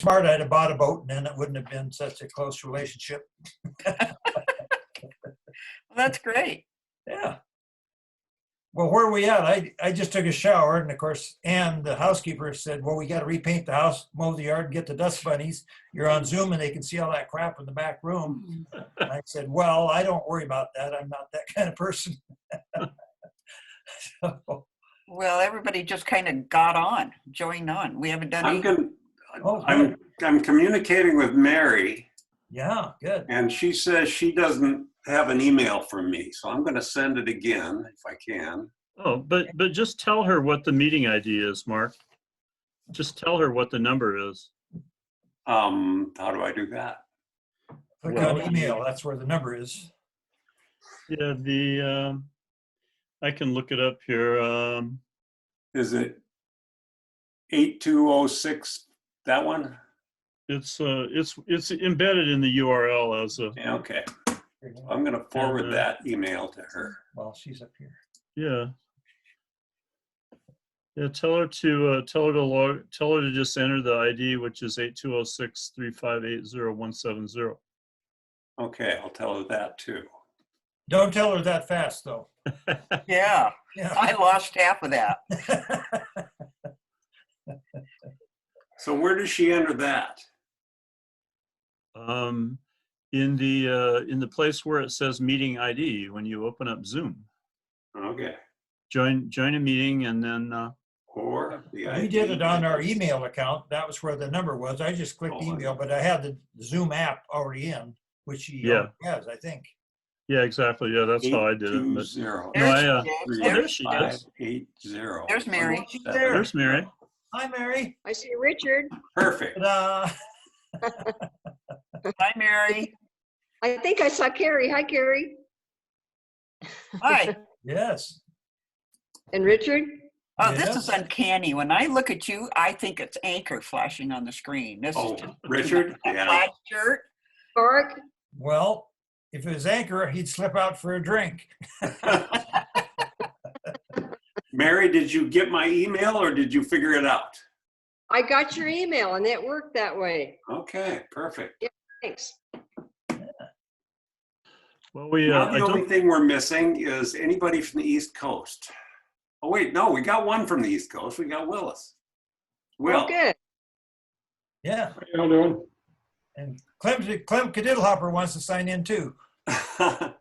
smart, I'd have bought a boat, and then it wouldn't have been such a close relationship. Well, that's great. Yeah. Well, where are we at? I just took a shower, and of course, Ann, the housekeeper, said, well, we got to repaint the house, mow the yard, and get the dust bunnies. You're on Zoom, and they can see all that crap in the back room. And I said, well, I don't worry about that. I'm not that kind of person. So, Well, everybody just kind of got on, joined on. We haven't done any. I'm communicating with Mary, yeah, good. and she says she doesn't have an email from me, so I'm going to send it again if I can. Oh, but just tell her what the meeting ID is, Mark. Just tell her what the number is. How do I do that? Click on email. That's where the number is. Yeah, I can look it up here. Is it 8206? That one? It's embedded in the URL as a. Yeah, okay. I'm going to forward that email to her. Well, she's up here. Yeah. Yeah, tell her to just enter the ID, which is 8206-358-0170. Okay, I'll tell her that too. Don't tell her that fast, though. Yeah, Yeah. I lost half of that. So where does she enter that? In the place where it says meeting ID when you open up Zoom. Okay. Join a meeting and then. Or the We did it on our email account. That was where the number was. I just clicked email, but I had the Zoom app already in, which she has, I think. Yeah, exactly. Yeah, that's how I did it. But, There she is. 80. There's Mary. She's there. There's Mary. Hi, Mary. I see Richard. Perfect. Hi, Mary. I think I saw Cari. Hi, Cari. Hi. Yes. And Richard? Oh, this Yes. is uncanny. When I look at you, I think it's Anchor flashing on the screen. This is just Richard? a Yeah. plaid shirt. Mark? Well, if it was Anchor, he'd slip out for a drink. Mary, did you get my email or did you figure it out? I got your email and it worked that way. Okay, perfect. Thanks. Well, Now the only thing we're missing is anybody from the East Coast. Oh, wait, no, we got one from the East Coast. We got Willis. Will. Oh, good. Yeah. How you all doing? And Clem Cadiddlehopper wants to sign in too.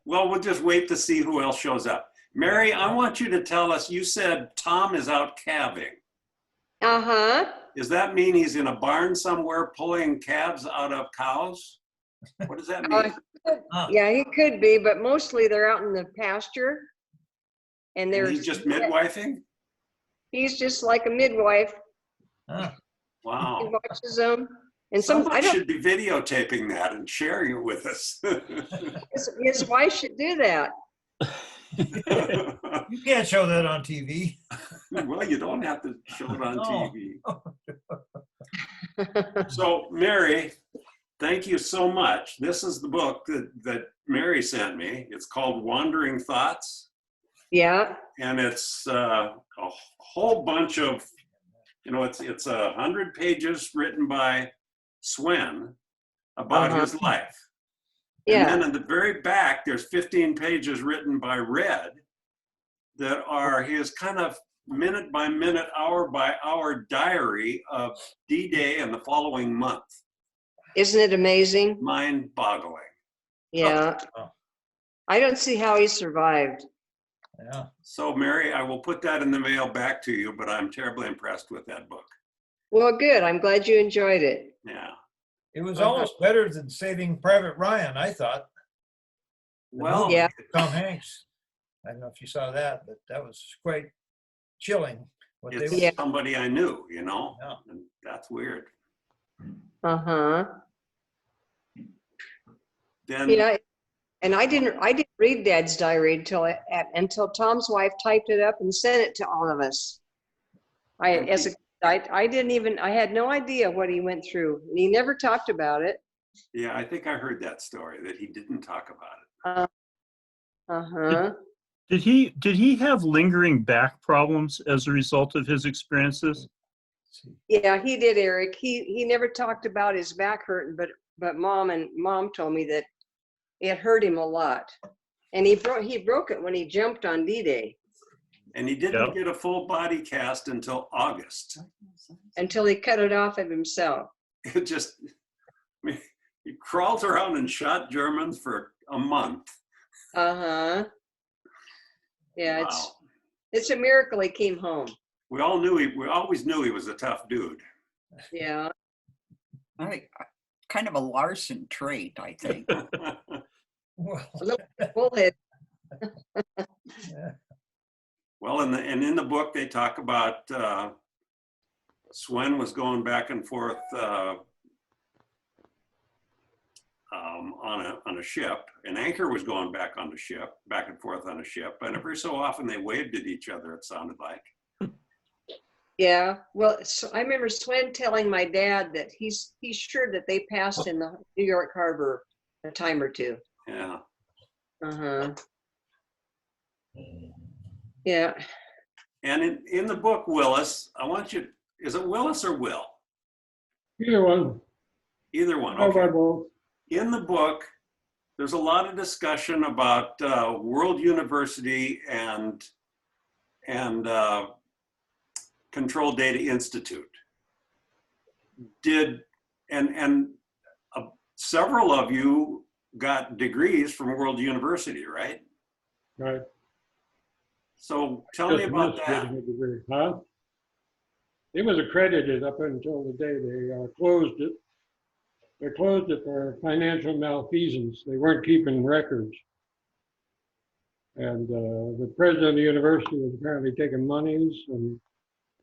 Well, we'll just wait to see who else shows up. Mary, I want you to tell us, you said Tom is out calving. Uh-huh. Does that mean he's in a barn somewhere pulling calves out of cows? What does that mean? Yeah, he could be, but mostly they're out in the pasture. And And he's just midwifing? He's just like a midwife. Huh. He Wow. watches them. And Somebody should be videotaping that and sharing it with us. his wife should do that. You can't show that on TV. Well, you don't have to show it on Oh. TV. So, Mary, thank you so much. This is the book that Mary sent me. It's called Wandering Thoughts. Yeah. And it's a whole bunch of, it's 100 pages written by Swen about his life. Yeah. And then in the very back, there's 15 pages written by Red that are his kind of minute by minute, hour by hour diary of D-Day and the following month. Isn't it amazing? Mind boggling. Yeah. Oh. I don't see how he survived. Yeah. So, Mary, I will put that in the mail back to you, but I'm terribly impressed with that book. Well, good. I'm glad you enjoyed it. Yeah. It was almost better than Saving Private Ryan, I thought. Well, Yeah. Tom Hanks. I don't know if you saw that, but that was quite chilling. What they it's were. Yeah. somebody I knew, Yeah. and that's weird. Uh-huh. Then, Yeah. And I didn't read Dad's diary until Tom's wife typed it up and sent it to all of us. I had no idea what he went through. And he never talked about it. yeah, I think I heard that story, that he didn't talk about it. Uh-huh. Did he have lingering back problems as a result of his experiences? Yeah, he did, Eric. He never talked about his back hurting, but mom told me that it hurt him a lot. And he broke it when he jumped on D-Day And he didn't Yep. get a full body cast until August. until he cut it off of himself. It just, I mean, he crawled around and shot Germans for a month. Uh-huh. Yeah, Wow. it's a miracle he came home. We always knew he was a tough dude. Yeah. Kind of a Larsen trait, I think. Well, A little bullhead. yeah. Well, and in the book, they talk about Swen was going back and forth on a ship, and Anchor was going back and forth on a ship, and every so often they waved at each other, it sounded like. Yeah. Well, so I remember Swen telling my dad that he's sure that they passed in the New York Harbor a time or two. Yeah. Uh-huh. Yeah. And in the book, Willis, is it Willis or Will? Either one. Either one, How okay. about both? In the book, there's a lot of discussion about World University and Control Data Institute. Several of you got degrees from World University, right? Right. So tell me Just about missed that. getting a degree. Huh? It was accredited up until the day they closed it. They closed it for financial malfeasance. They weren't keeping records. And the president of the university was apparently taking monies and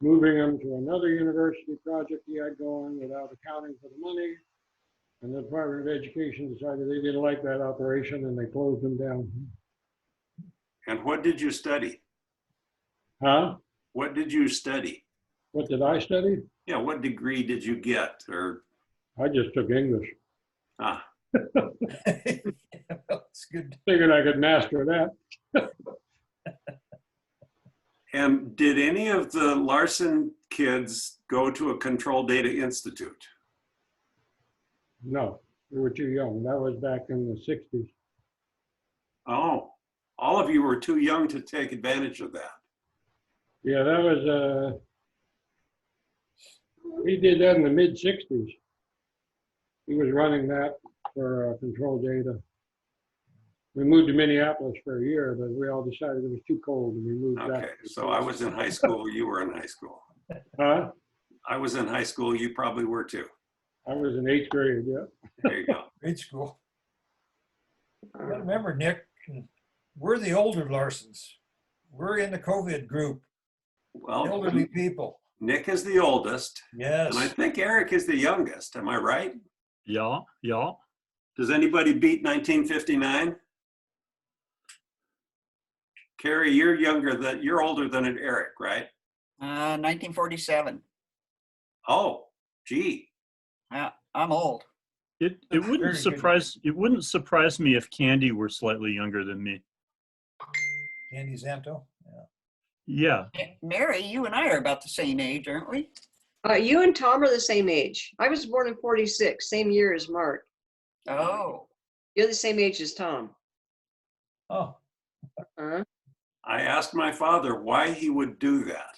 moving them to another university project he had going without accounting for the money. And the Department of Education decided they didn't like that operation and they closed them down. And what did you study? Huh? What did you study? What did I study? Yeah, what degree did you get? I just took English. It's good. Figured I could master that. And did any of the Larsen kids go to a Control Data Institute? No, we were too young. That was back in the 60s. Oh, all of you were too young to take advantage of that. Yeah, that was, he did that in the mid 60s. He was running that for Control Data. We moved to Minneapolis for a year, but we all decided it was too cold and we moved back. Okay, so I was in high school, you were in high school. Huh? I was in high school, you probably were too. I was in 8th grade, yeah. There you go. Grade school. You gotta remember, Nick, we're the older Larsens. We're in the COVID group, Well, elderly people. Nick is the oldest, and I Yes. think Eric is the youngest. Am I right? Yeah, yeah. Does anybody beat 1959? Cari, you're older than Eric, right? 1947. Oh, gee. Yeah, I'm old. It Very wouldn't good. surprise me if Candy were slightly younger than me. Andy Zanto. Yeah. Yeah. Mary, you and I are about the same age, aren't we? You and Tom are the same age. I was born in 46, same year as Mark. Oh, You're the same age as Tom. Oh, Huh? I asked my father why he would do that.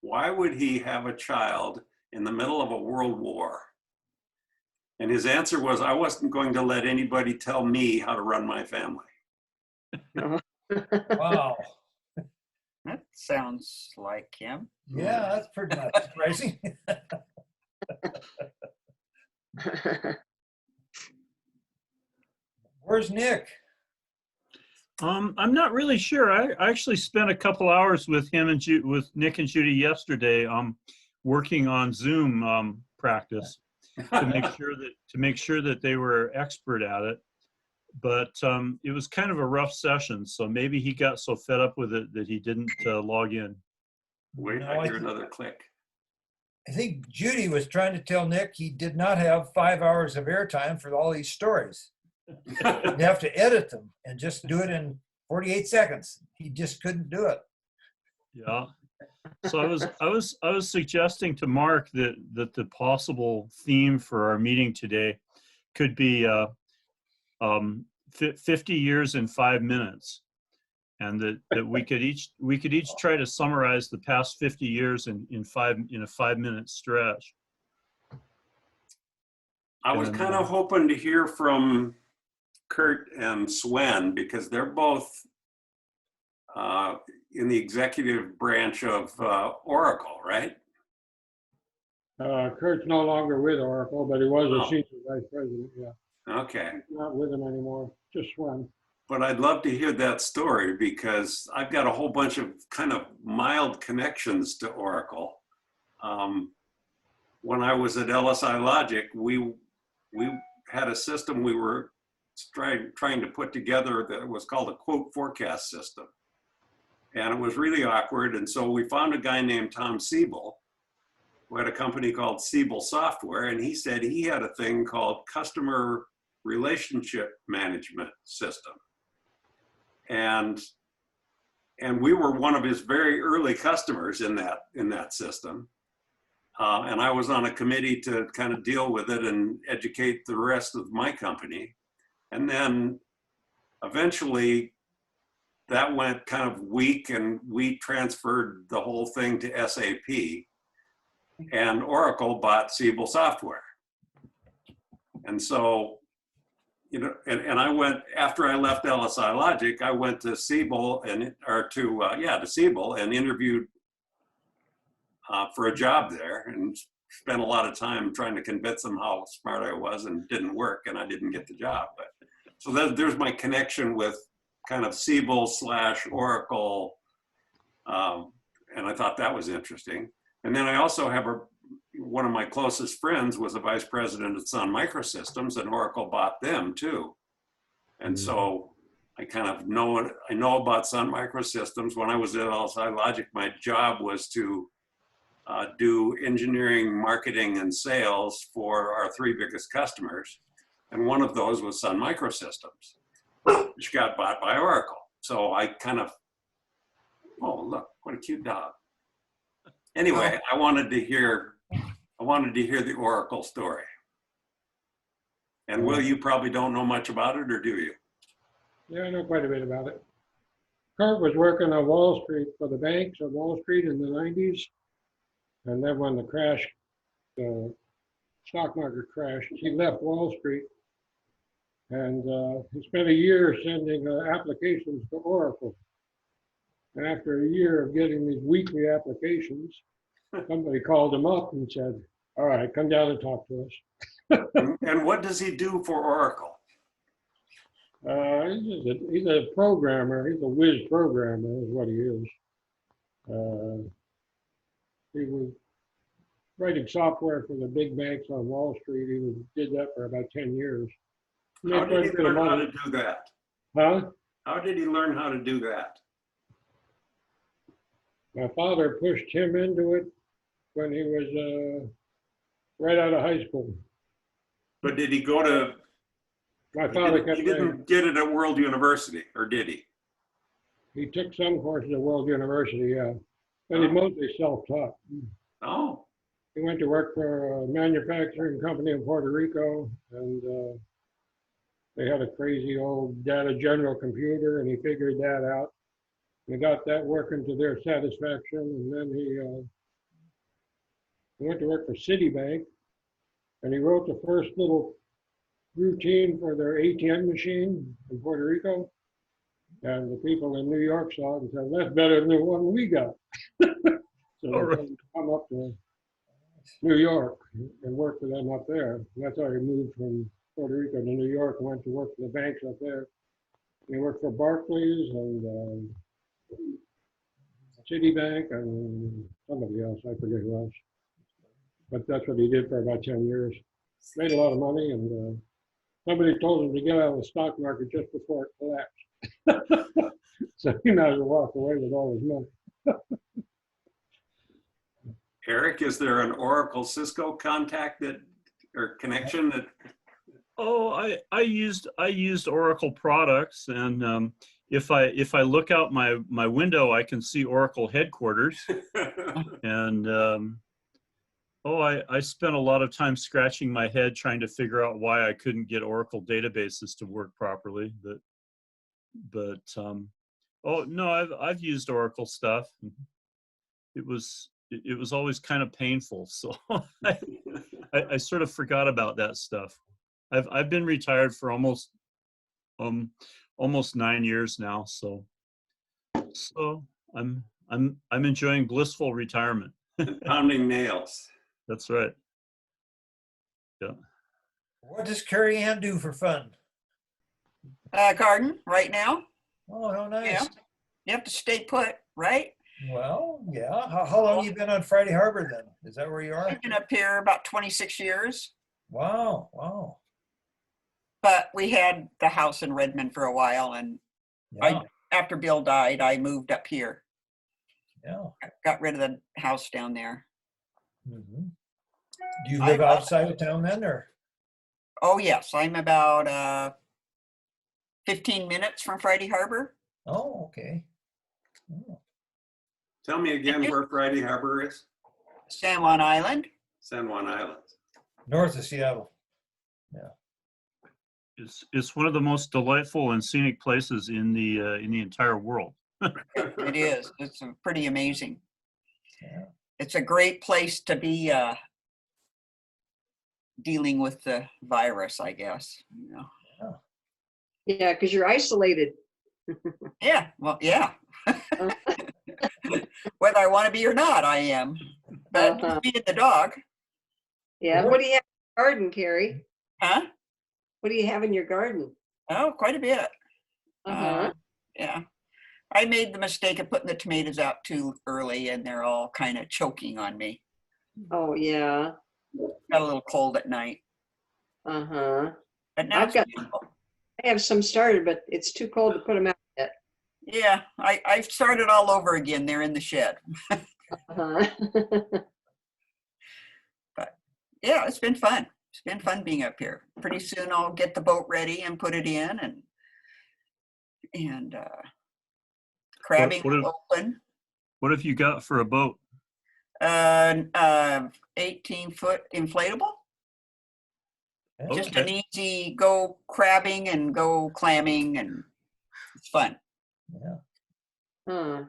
Why would he have a child in the middle of a world war? And his answer was, I wasn't going to let anybody tell me how to run my family. wow. that sounds like him. Yeah, that's pretty not surprising. Where's Nick? I'm not really sure. I actually spent a couple hours with him and with Nick and Judy yesterday, working on Zoom practice to make sure that they were expert at it. But it was kind of a rough session, so maybe he got so fed up with it that he didn't log in. Wait, No, I hear another click. I think Judy was trying to tell Nick he did not have 5 hours of airtime for all these stories. You have to edit them and just do it in 48 seconds. He just couldn't do it. Yeah. So I was suggesting to Mark that the possible theme for our meeting today could be 50 years in 5 minutes, and that we could each try to summarize the past 50 years in a 5-minute stretch. I was And, kind of hoping to hear from Kurt and Swen because they're both in the executive branch of Oracle, right? Kurt's no longer with Oracle, but he was a Oh. senior vice president, yeah. Okay. He's not with him anymore, just Swen. But I'd love to hear that story because I've got a whole bunch of kind of mild connections to Oracle. When I was at LSI Logic, we had a system we were trying to put together that was called a quote forecast system. And it was really awkward. And so we found a guy named Tom Siebel, who had a company called Siebel Software. And he said he had a thing called customer relationship management system. And we were one of his very early customers in that system. And I was on a committee to kind of deal with it and educate the rest of my company. And then eventually that went kind of weak and we transferred the whole thing to SAP, and Oracle bought Siebel Software. And so, you know, and I went, after I left LSI Logic, I went to Siebel to Siebel and interviewed for a job there and spent a lot of time trying to convince them how smart I was, and didn't work, and I didn't get the job. But so there's my connection with kind of Siebel / Oracle, and I thought that was interesting. And then I also have one of my closest friends was a vice president at Sun Microsystems, and Oracle bought them too. And so I kind of know about Sun Microsystems. When I was at LSI Logic, my job was to do engineering, marketing, and sales for our 3 biggest customers. And one of those was Sun Microsystems, which got bought by Oracle. So I kind of, oh, look, what a cute dog. Anyway, I wanted to hear the Oracle story. And Will, you probably don't know much about it, or do you? Yeah, I know quite a bit about it. Kurt was working on Wall Street for the banks on Wall Street in the 90s. And then when the stock market crashed, he left Wall Street, and he spent a year sending applications to Oracle. And after a year of getting these weekly applications, somebody called him up and said, all right, come down and talk to us. And what does he do for Oracle? He's a programmer. He's a whiz programmer is what he is. He was writing software for the big banks on Wall Street. He did that for about 10 years. How did he learn how to do that? Huh? How did he learn how to do that? My father pushed him into it when he was right out of high school. But did he go to, My father kept he saying, didn't get it at World University, or did he? he took some courses at World University, yeah. But he's mostly self-taught. Oh, He went to work for a manufacturing company in Puerto Rico, and they had a crazy old Data General computer, and he figured that out. He got that working to their satisfaction, and then he went to work for Citibank, and he wrote the first little routine for their ATM machine in Puerto Rico. And the people in New York saw it and said, that's better than the one we got. So they had to come up to New York and work for them up there. And that's how he moved from Puerto Rico to New York and went to work for the banks up there. He worked for Barclays and Citibank and somebody else, I forget who else. But that's what he did for about 10 years. Made a lot of money, and somebody told him to get out of the stock market just before it collapsed. So he might as well walk away with all his money. Eric, is there an Oracle Cisco contact or connection that? Oh, I used Oracle products, and if I look out my window, I can see Oracle headquarters. And I spent a lot of time scratching my head trying to figure out why I couldn't get Oracle databases to work properly. But oh no, I've used Oracle stuff. It was always kind of painful, so I sort of forgot about that stuff. I've been retired for almost 9 years now, so I'm enjoying blissful retirement. Pounding nails. That's right. Yeah. What does Carrie Ann do for fun? Garden right now. Oh, how nice. Yeah. You have to stay put, right? Well, yeah. How long you been on Friday Harbor then? Is that where you are? I've been up here about 26 years, Wow, wow. but we had the house in Redmond for a while, and Yeah, after Bill died, I moved up here. yeah. Got rid of the house down there. Mhm. Do you I live love outside of town then, or? Oh yes, I'm about 15 minutes from Friday Harbor. Oh, okay. Oh, Tell me again where Friday Harbor is? San Juan Island. San Juan Islands. north of Seattle. It's one of the most delightful and scenic places in the entire world. It is. It's pretty amazing. Yeah. It's a great place to be dealing with the virus, I guess. You know. Yeah, because you're isolated. Yeah. Well, yeah. Whether I want to be or not, I am. But Uh-huh. me and the dog, Yeah. What do you have in your garden, Carrie? huh? What do you have in your garden? Oh, quite a bit. Uh-huh. Yeah. I made the mistake of putting the tomatoes out too early, and they're all kind of choking on me. Oh, yeah. Got a little cold at night. Uh-huh. But now I've it's got- beautiful. I have some started, but it's too cold to put them out yet. Yeah, I've started all over again. They're in the shed. Uh-huh. Yeah, it's been fun. It's been fun being up here. Pretty soon I'll get the boat ready and put it in, and crabbing What will open. What have you got for a boat? 18-foot inflatable. Yeah. Just an easy go crabbing and go clamming, and it's fun. Yeah. Huh.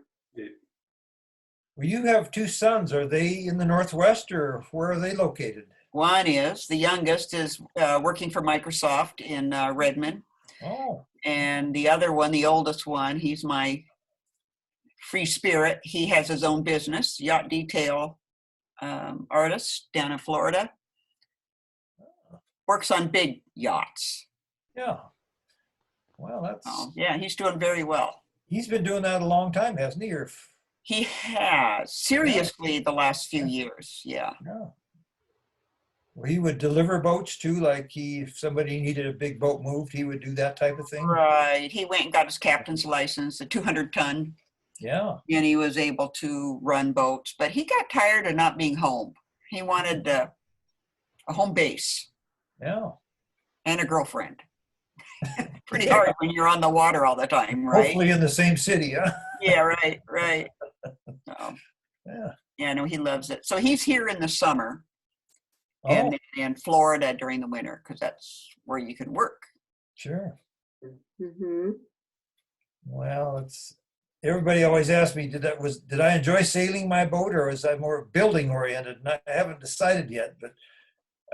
Well, you have two sons. Are they in the Northwest or where are they located? One is, the youngest is working for Microsoft in Redmond. Oh, And the other one, the oldest one, he's my free spirit. He has his own business, yacht detail artist down in Florida. Works on big yachts. yeah. Well, that's, Yeah, he's doing very well. he's been doing that a long time, hasn't he? Or, He has, seriously, the last few years. Yeah. yeah. Well, he would deliver boats too, like if somebody needed a big boat moved, he would do that type of thing. Right. He went and got his captain's license, a 200-ton, Yeah, and he was able to run boats. But he got tired of not being home. He wanted a home base yeah. and a girlfriend. Pretty hard when you're on the water all the time, right? Hopefully in the same city, huh? Yeah, right. Yeah. Yeah, no, he loves it. So he's here in the summer Oh, and then in Florida during the winter, because that's where you can work. sure. Mm-hmm. Well, it's, everybody always asks me, did I enjoy sailing my boat or was I more building oriented? And I haven't decided yet, but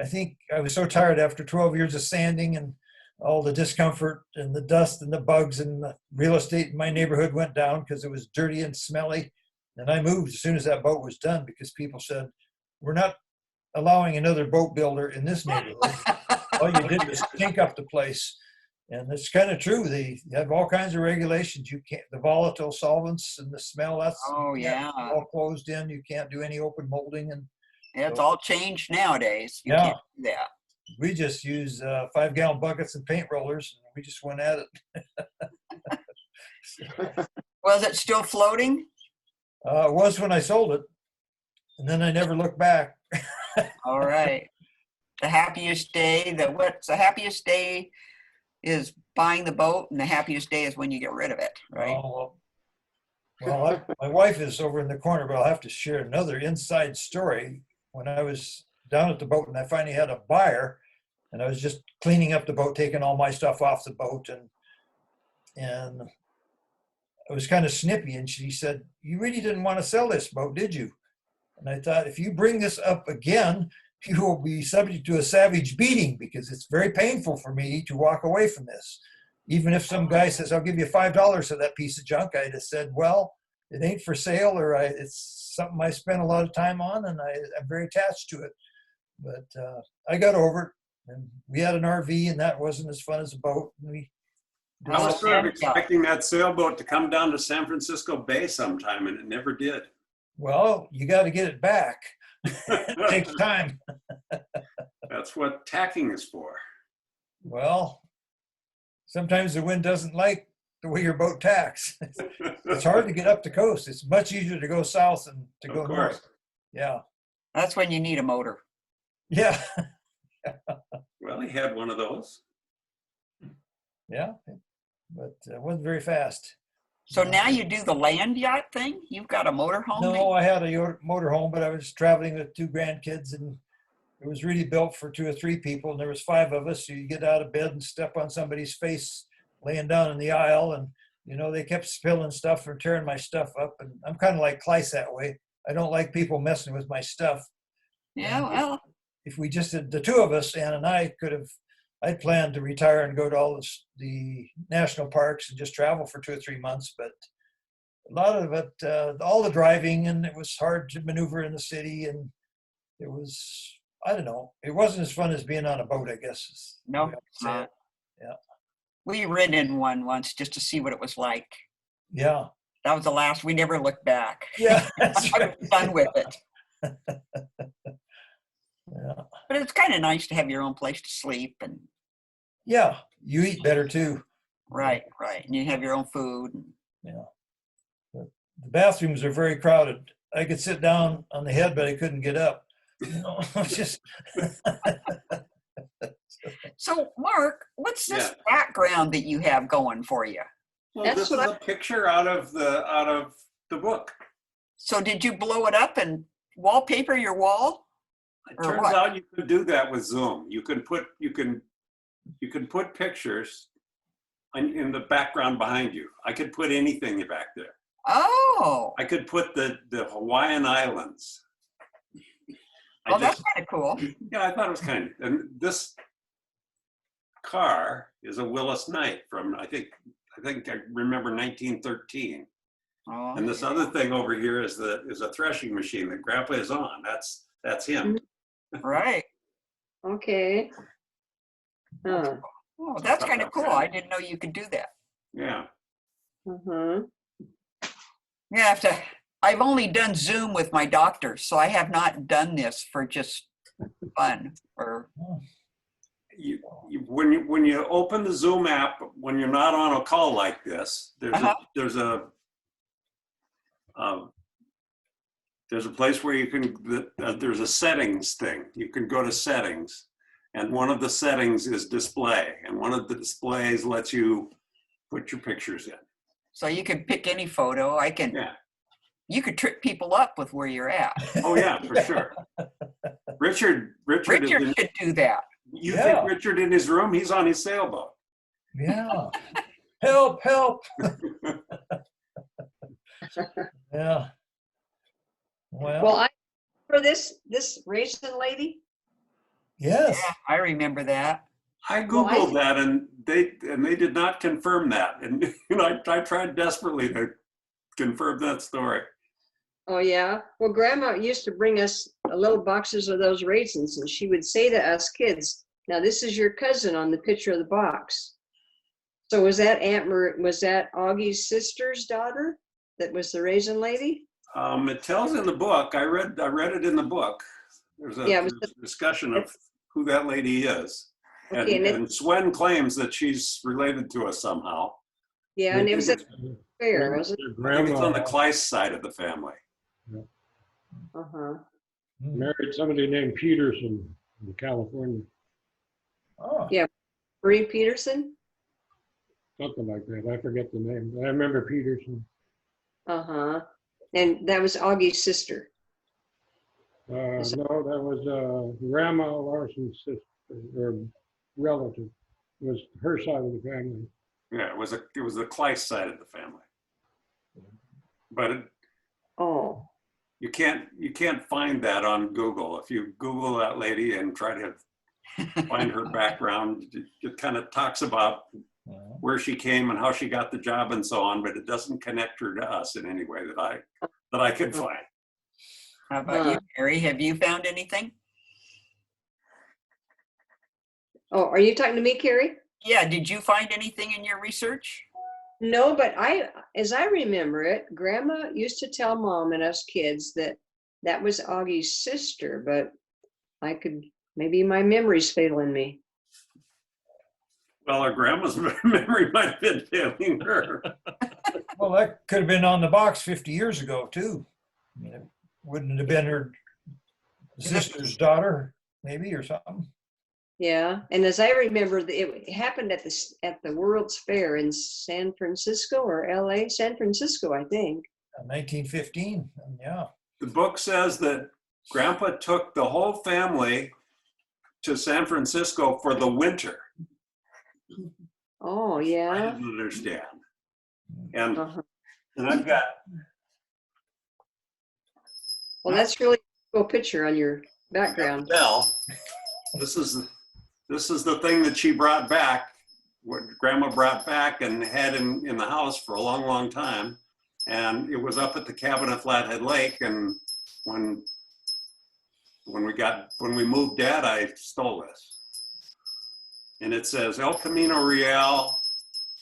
I think I was so tired after 12 years of sanding and all the discomfort and the dust and the bugs and the real estate in my neighborhood went down because it was dirty and smelly. And I moved as soon as that boat was done because people said, we're not allowing another boat builder in this neighborhood. All you did was stink up the place. And it's kind of true. They have all kinds of regulations. You can't, the volatile solvents and the smell, that's Oh, yeah. all closed in. You can't do any open molding. And It's all changed nowadays. You Yeah. can't do that. we just use 5-gallon buckets and paint rollers. And we just went at it. Was it still floating? It was when I sold it. And then I never looked back. All right. The happiest day is buying the boat, and the happiest day is when you get rid of it, right? Oh, well, my wife is over in the corner, but I'll have to share another inside story. When I was down at the boat and I finally had a buyer, and I was just cleaning up the boat, taking all my stuff off the boat, and I was kind of snippy. And she said, "You really didn't want to sell this boat, did you?" And I thought, if you bring this up again, you will be subject to a savage beating, because it's very painful for me to walk away from this. Even if some guy says, "I'll give you $5 for that piece of junk," I'd have said, "Well, it ain't for sale, or it's something I spent a lot of time on, and I'm very attached to it." But I got over it, and we had an RV, and that wasn't as fun as a boat. And we did I Oh, was all- sort of yeah. expecting that sailboat to come down to San Francisco Bay sometime, and it never did. well, you got to get it back. It takes time. That's what tacking is for. Well, sometimes the wind doesn't like the way your boat tacks. It's hard to get up the coast. It's much easier to go south than to Of go course. north. Yeah. That's when you need a motor. Yeah. Well, he had one of those. Yeah. But it wasn't very fast. So now you do the land yacht thing? You've got a motor home? No, I had a motorhome, but I was traveling with 2 grandkids, and it was really built for 2 or 3 people, and there was 5 of us. So you get out of bed and step on somebody's face laying down in the aisle, and they kept spilling stuff or tearing my stuff up. And I'm kind of like Kleiss that way. I don't like people messing with my stuff. Yeah, well, If we just did the 2 of us, Ann and I'd planned to retire and go to all the national parks and just travel for 2 or 3 months. But a lot of it, all the driving, and it was hard to maneuver in the city, and it was, I don't know, it wasn't as fun as being on a boat, I guess. is the no, way I would it's say it. not. Yeah. We rid in one once just to see what it was like. Yeah. That was the last. We never looked back. Yeah. That's I right. was done with it. Yeah. But it's kind of nice to have your own place to sleep and Yeah. You eat better too. right. And you have your own food. Yeah. But the bathrooms are very crowded. I could sit down on the head, but I couldn't get up. Just So, Mark, what's this Yeah. background that you have going for you? Well, That's this is what a picture out of the book. So, did you blow it up and wallpaper your wall? It Or turns what? out you could do that with Zoom. You can put pictures in the background behind you. I could put anything back there. Oh, I could put the Hawaiian Islands. well, that's kind of cool. Yeah, I thought it was kind of. And this car is a Willis Knight from I think I remember 1913. Oh, And this other thing over here is a threshing machine that Grandpa is on. That's him. right. Okay. Huh. Oh, that's kind of cool. I didn't know you could do that. Yeah. Uh-huh. Yeah, I've only done Zoom with my doctor, so I have not done this for just fun or When you open the Zoom app, when you're not on a call like this, there's a place where you can there's a settings thing. You can go to settings, and one of the settings is display, and one of the displays lets you put your pictures in. so you can pick any photo. Yeah. You could trip people up with where you're at. Oh yeah, for sure. Richard Richard is should do that. you Yeah. think Richard in his room? He's on his sailboat. Yeah. Help, help. Yeah. Well, I for this raisin lady. Yes. Yeah, I remember that. I Well, I- googled that, and they did not confirm that. And I tried desperately to confirm that story. Oh yeah. Well, Grandma used to bring us little boxes of those raisins, and she would say to us kids, "Now this is your cousin on the picture of the box." So was that was that Augie's sister's daughter that was the raisin lady? It tells in the book. I read it in the book. There's a, Yeah, it was there's a discussion of who that lady is, Okay, and and Swen claims that she's related to us somehow. Yeah, and it was at I fair, was it? think it's on the Grandma Kleiss side of the family. Uh-huh. married somebody named Peterson in California. Oh. Yeah. Marie Peterson? something like that. I forget the name. I remember Peterson. Uh-huh. And that was Augie's sister. No, Is- that was Grandma Larsen's sister or relative. It was her side of the family. Yeah, it was the Kleiss side of the family. But Oh, you can't find that on Google. If you Google that lady and try to find her background, it kind of talks about where she came and how she got the job and so on, but it doesn't connect her to us in any way that I could find. How about you, Cari? Have you found anything? oh, are you talking to me, Carrie? Yeah, did you find anything in your research? No, but as I remember it, Grandma used to tell Mom and us kids that that was Augie's sister, but maybe my memory's failing me. Well, our grandma's memory might have been failing her. Well, that could have been on the box 50 years ago too. I mean, it wouldn't have been her sister's daughter, maybe, or something. Yeah, and as I remember, it happened at the World's Fair in San Francisco or LA, San Francisco, I think. 1915, yeah. The book says that Grandpa took the whole family to San Francisco for the winter. Oh, I yeah. didn't understand. And Uh-huh. I've got, Well, that's really a cool picture on your background. Bell. This is the thing that she brought back, what Grandma brought back and had in the house for a long, long time. And it was up at the cabin at Flathead Lake. And when we moved Dad, I stole this. And it says El Camino Real,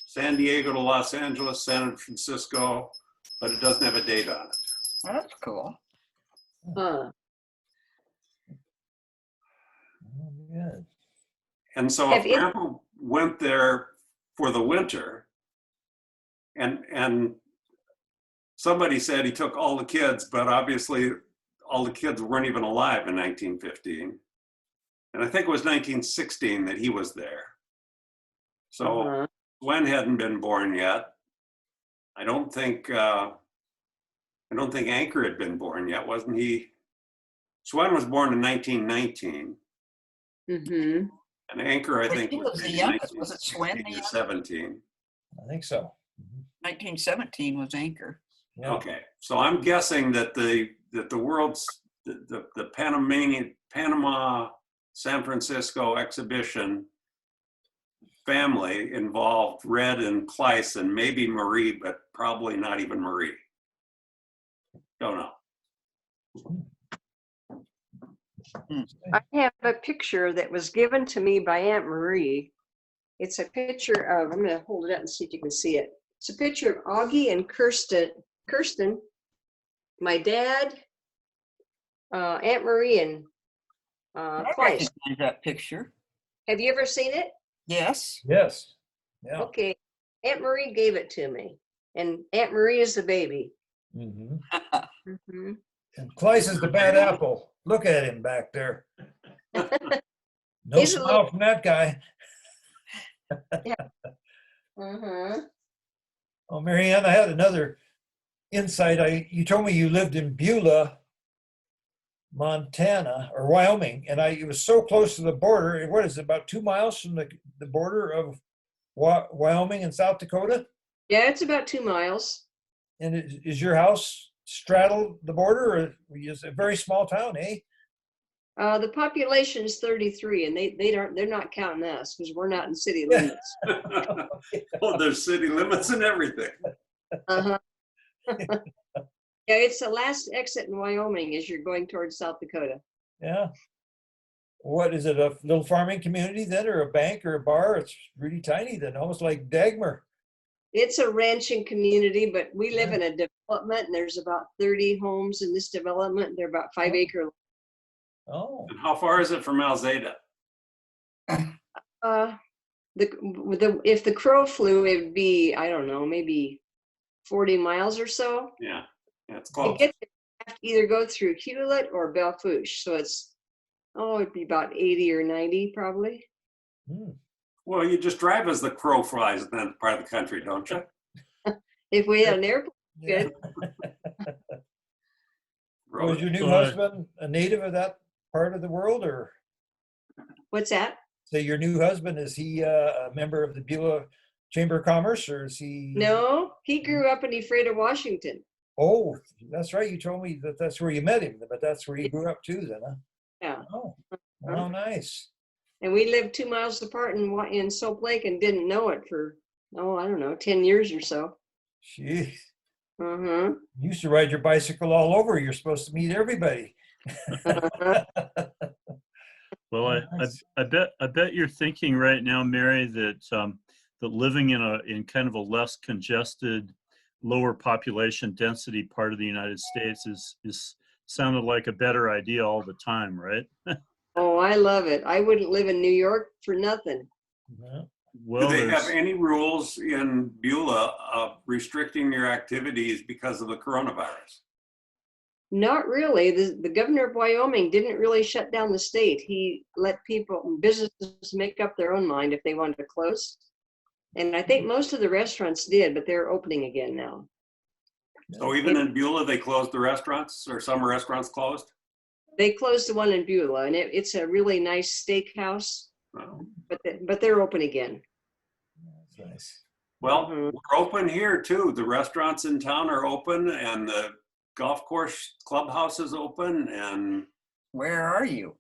San Diego to Los Angeles, San Francisco, but it doesn't have a date on it. Well, that's cool. Huh. Oh, good. And so Have if Grandpa went there for the winter, and somebody said he took all the kids, but obviously all the kids weren't even alive in 1915. And I think it was 1916 that he was there. So Uh-huh. Gwen hadn't been born yet. I don't think Anchor had been born yet, wasn't he? Swen was born in 1919, Mm-hmm. and Anchor, I But think, he was was the maybe youngest. Was it Swen the 1916 or youngest? 17. I think so. Mhm. 1917 was Anchor. Yeah. Okay, so I'm guessing that the Panama San Francisco exhibition family involved Red and Kleiss and maybe Marie, but probably not even Marie. Don't know. I have a picture that was given to me by Aunt Marie. It's a picture of, I'm going to hold it up and see if you can see it. It's a picture of Augie and Kirsten, my dad, Aunt Marie, and I Kleiss. recognize that picture. Have you ever seen it? Yes. Yes. Yeah. Okay. Aunt Marie gave it to me, and Aunt Marie is the baby. Mm-hmm. Mm-hmm. And Kleiss is the bad apple. Look at him back there. No He's a smile from that guy. Uh-huh. Oh, Mary Ann, I had another insight. You told me you lived in Beulah, Montana, or Wyoming, and it was so close to the border. What is it, about 2 miles from the border of Wyoming and South Dakota? Yeah, it's about 2 miles. And is your house straddle the border, or is it a very small town, eh? The population is 33, and they're not counting us because we're not in city limits. Oh, there's city limits and everything. Uh-huh. Yeah, it's the last exit in Wyoming as you're going towards South Dakota. Yeah. What is it, a little farming community then, or a bank or a bar? It's really tiny then, almost like Dagmar. It's a ranching community, but we live in a development, and there's about 30 homes in this development. They're about 5 acre. Oh, And how far is it from Alzada? If the crow flew, it would be, I don't know, maybe 40 miles or so. Yeah, it's To close. get there, you have to either go through Hewlett or Belle Fourche. So it'd be about 80 or 90 probably. hmm. Well, you just drive as the crow flies in that part of the country, don't you? If we had an airplane, Yeah. good. Was your new So, husband a native of that part of the world, or What's that? say your new husband, is he a member of the Beulah Chamber of Commerce, or is he? No, he grew up in Ephrata, Washington. Oh, that's right. You told me that that's where you met him, but that's where he grew up too, then, huh? Yeah. Oh, oh, nice. And we lived 2 miles apart in Soap Lake and didn't know it for, I don't know, 10 years or so. Jeez. Uh-huh. You used to ride your bicycle all over. You're supposed to meet everybody. well, Oh, nice. I bet you're thinking right now, Mary, that that living in kind of a less congested, lower population density part of the United States is sounded like a better idea all the time, right? Oh, I love it. I wouldn't live in New York for nothing. Yeah. Do Well, they have there's any rules in Beulah of restricting your activities because of the coronavirus? Not really. The governor of Wyoming didn't really shut down the state. He let businesses make up their own mind if they wanted to close. And I think most of the restaurants did, but they're opening again now. So even in Beulah, they closed the restaurants, or some restaurants closed? They closed the one in Beulah, and it's a really nice steakhouse, Oh. but they're open again. That's nice. Well, Mhm. we're open here too. The restaurants in town are open, and the golf course clubhouse is open, and Where are you?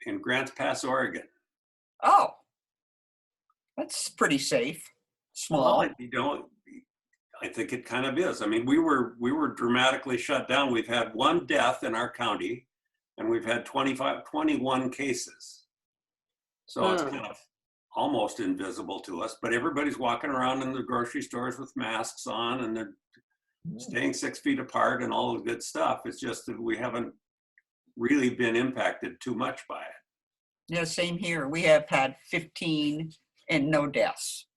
in Grants Pass, Oregon. Oh, that's pretty safe. Small. Well, you know, I think it kind of is. I mean, we were dramatically shut down. We've had one death in our county, and we've had 21 cases. So it's Huh. kind of almost invisible to us, but everybody's walking around in the grocery stores with masks on, and they're staying 6 feet apart and all the good stuff. It's just that we haven't really been impacted too much by it. Yeah, same here. We have had 15 and no deaths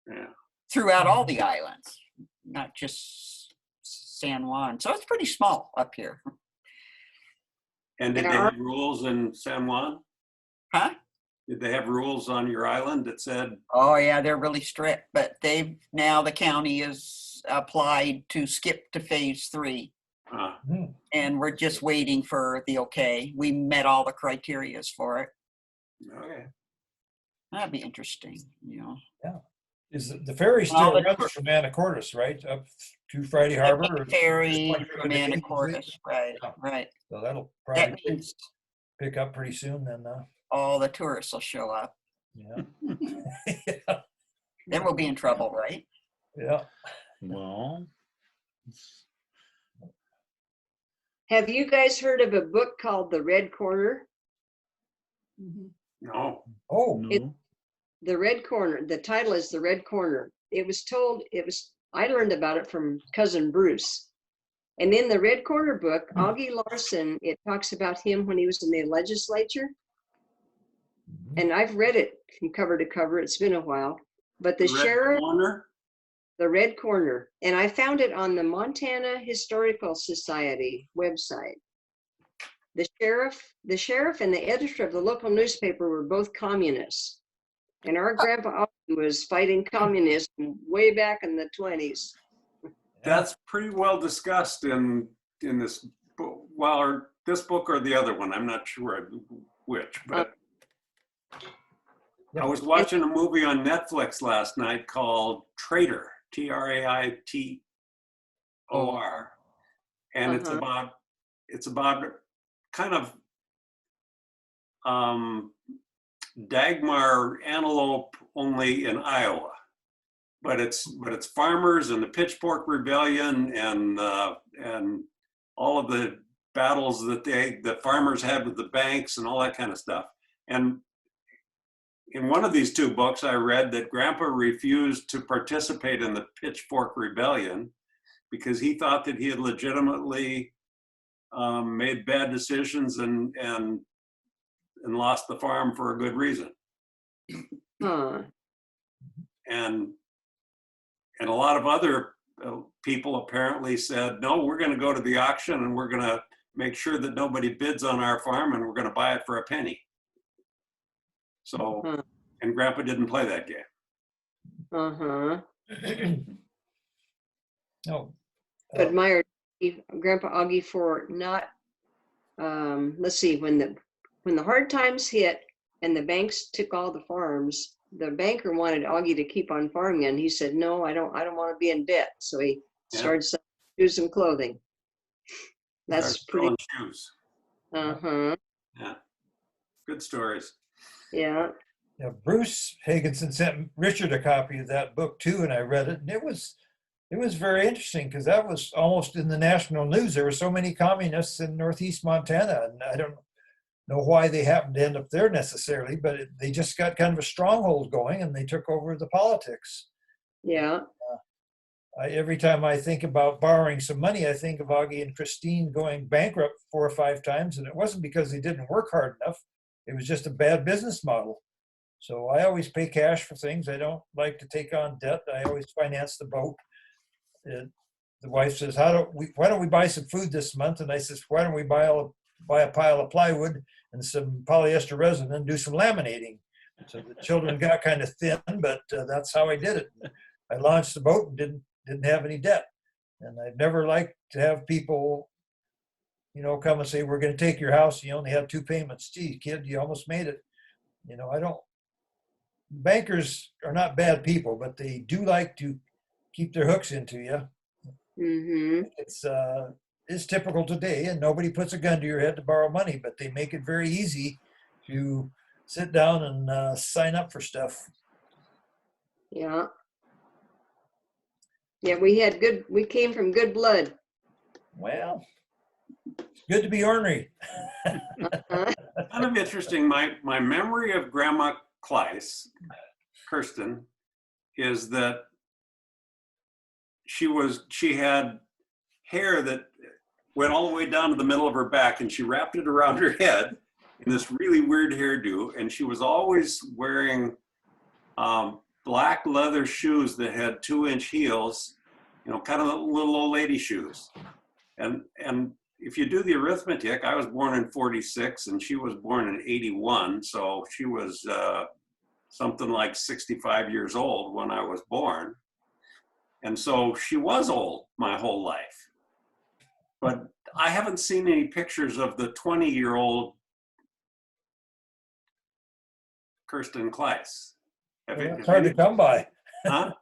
Yeah. throughout all the islands, not just San Juan. So it's pretty small up here. And did And they our- have rules in San Juan? Huh? Did they have rules on your island that said, Oh, yeah, they're really strict, but the county has applied to skip to phase 3. Hmm. And we're just waiting for the okay. We met all the criterias for it. okay. That'd be interesting, you know. Is the ferry Well, still the runs from Anacortes, right, up to Friday Harbor? or Ferry just one from trip a day, Anacortes, right, Yeah. right. So that'll That probably means pick up pretty soon then. all the tourists will show up. Yeah. Yeah. Then we'll be in trouble, right? Yeah. well, Have you guys heard of a book called The Red Corner? No. Oh, no. The Red Corner. The title is The Red Corner. I learned about it from cousin Bruce. And in the Red Corner book, Augie Larsen, it talks about him when he was in the legislature. And I've read it from cover to cover. It's been a while. But the Red sheriff, Corner? The Red Corner, and I found it on the Montana Historical Society website. The sheriff and the editor of the local newspaper were both communists. And our grandpa Augie was fighting communism way back in the 20s. That's pretty well discussed in this book. Well, or this book or the other one. I'm not sure which, but I was watching a movie on Netflix last night called Traitor, Traitor. And it's about kind of Dagmar antelope only in Iowa. But it's farmers and the Pitchfork Rebellion and all of the battles that the farmers had with the banks and all that kind of stuff. And in one of these two books, I read that Grandpa refused to participate in the Pitchfork Rebellion because he thought that he had legitimately made bad decisions and lost the farm for a good reason. Huh. And a lot of other people apparently said, no, we're going to go to the auction and we're going to make sure that nobody bids on our farm and we're going to buy it for a penny. So And Grandpa didn't play that game. Uh-huh. No. Admired Grandpa Augie for not, let's see, when the hard times hit and the banks took all the farms, the banker wanted Augie to keep on farming, and he said, no, I don't want to be in debt. So he Yeah. started selling shoes and clothing. That's Started pretty, selling shoes. uh-huh, Yeah. Good stories. yeah. Yeah, Bruce Higginson sent Richard a copy of that book too, and I read it, and it was very interesting because that was almost in the national news. There were so many communists in Northeast Montana, and I don't know why they happened to end up there necessarily, but they just got kind of a stronghold going, and they took over the politics. Yeah. Every time I think about borrowing some money, I think of Augie and Christine going bankrupt 4 or 5 times, and it wasn't because they didn't work hard enough. It was just a bad business model. So I always pay cash for things. I don't like to take on debt. I always finance the boat. The wife says, why don't we buy some food this month? And I says, why don't we buy a pile of plywood and some polyester resin and do some laminating? So the children got kind of thin, but that's how I did it. I launched the boat and didn't have any debt. And I've never liked to have people, come and say, we're going to take your house. You only have 2 payments. Gee, kid, you almost made it. Bankers are not bad people, but they do like to keep their hooks into you. Mm-hmm. It's typical today, and nobody puts a gun to your head to borrow money, but they make it very easy to sit down and sign up for stuff. Yeah. Yeah, we came from good blood. Well, it's good to be ornery. Uh-huh. Kind of interesting. My memory of Grandma Kleiss, Kirsten, is that she had hair that went all the way down to the middle of her back, and she wrapped it around her head in this really weird hairdo. And she was always wearing black leather shoes that had 2-inch heels, kind of little old lady shoes. And if you do the arithmetic, I was born in 46 and she was born in 81. So she was something like 65 years old when I was born. And so she was old my whole life. But I haven't seen any pictures of the 20-year-old Kirsten Kleiss. It's hard to come by. Huh?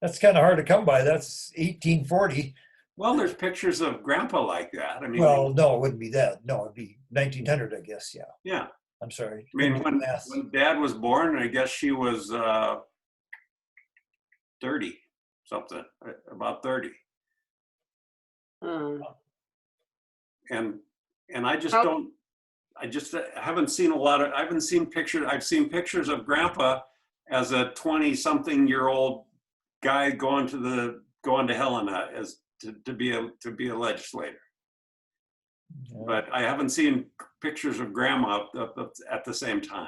That's kind of hard to come by. That's 1840. Well, there's pictures of Grandpa like that. I mean, Well, no, it wouldn't be that. No, it'd be 1900, I guess. Yeah. yeah. I'm sorry. I mean, when Dad was born, I guess she was 30 something, about 30. And I just don't. I just haven't seen I haven't seen pictures. I've seen pictures of Grandpa as a 20-something-year-old guy going to Helena as to be a legislator. Yeah. But I haven't seen pictures of Grandma at the same time.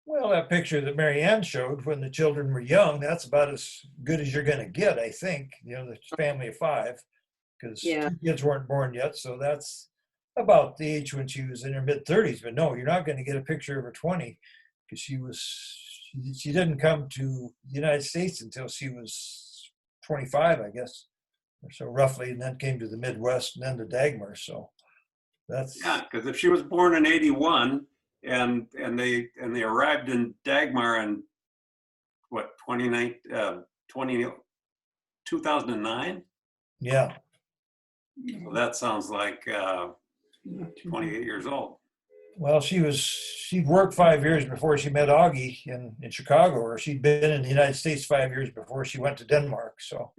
Well, that picture that Mary Ann showed when the children were young, that's about as good as you're going to get, I think. The family of 5, because 2 kids weren't born yet. So that's about the age when she was in her mid-30s. But no, you're not going to get a picture of her 20, because she didn't come to the United States until she was 25, I guess, or so roughly, and then came to the Midwest and then to Dagmar. So that's because if she was born in 81 and they arrived in Dagmar in what 2009. Yeah. So that sounds like 28 years old. Well, she'd worked 5 years before she met Augie in Chicago, or she'd been in the United States 5 years before she went to Denmark. So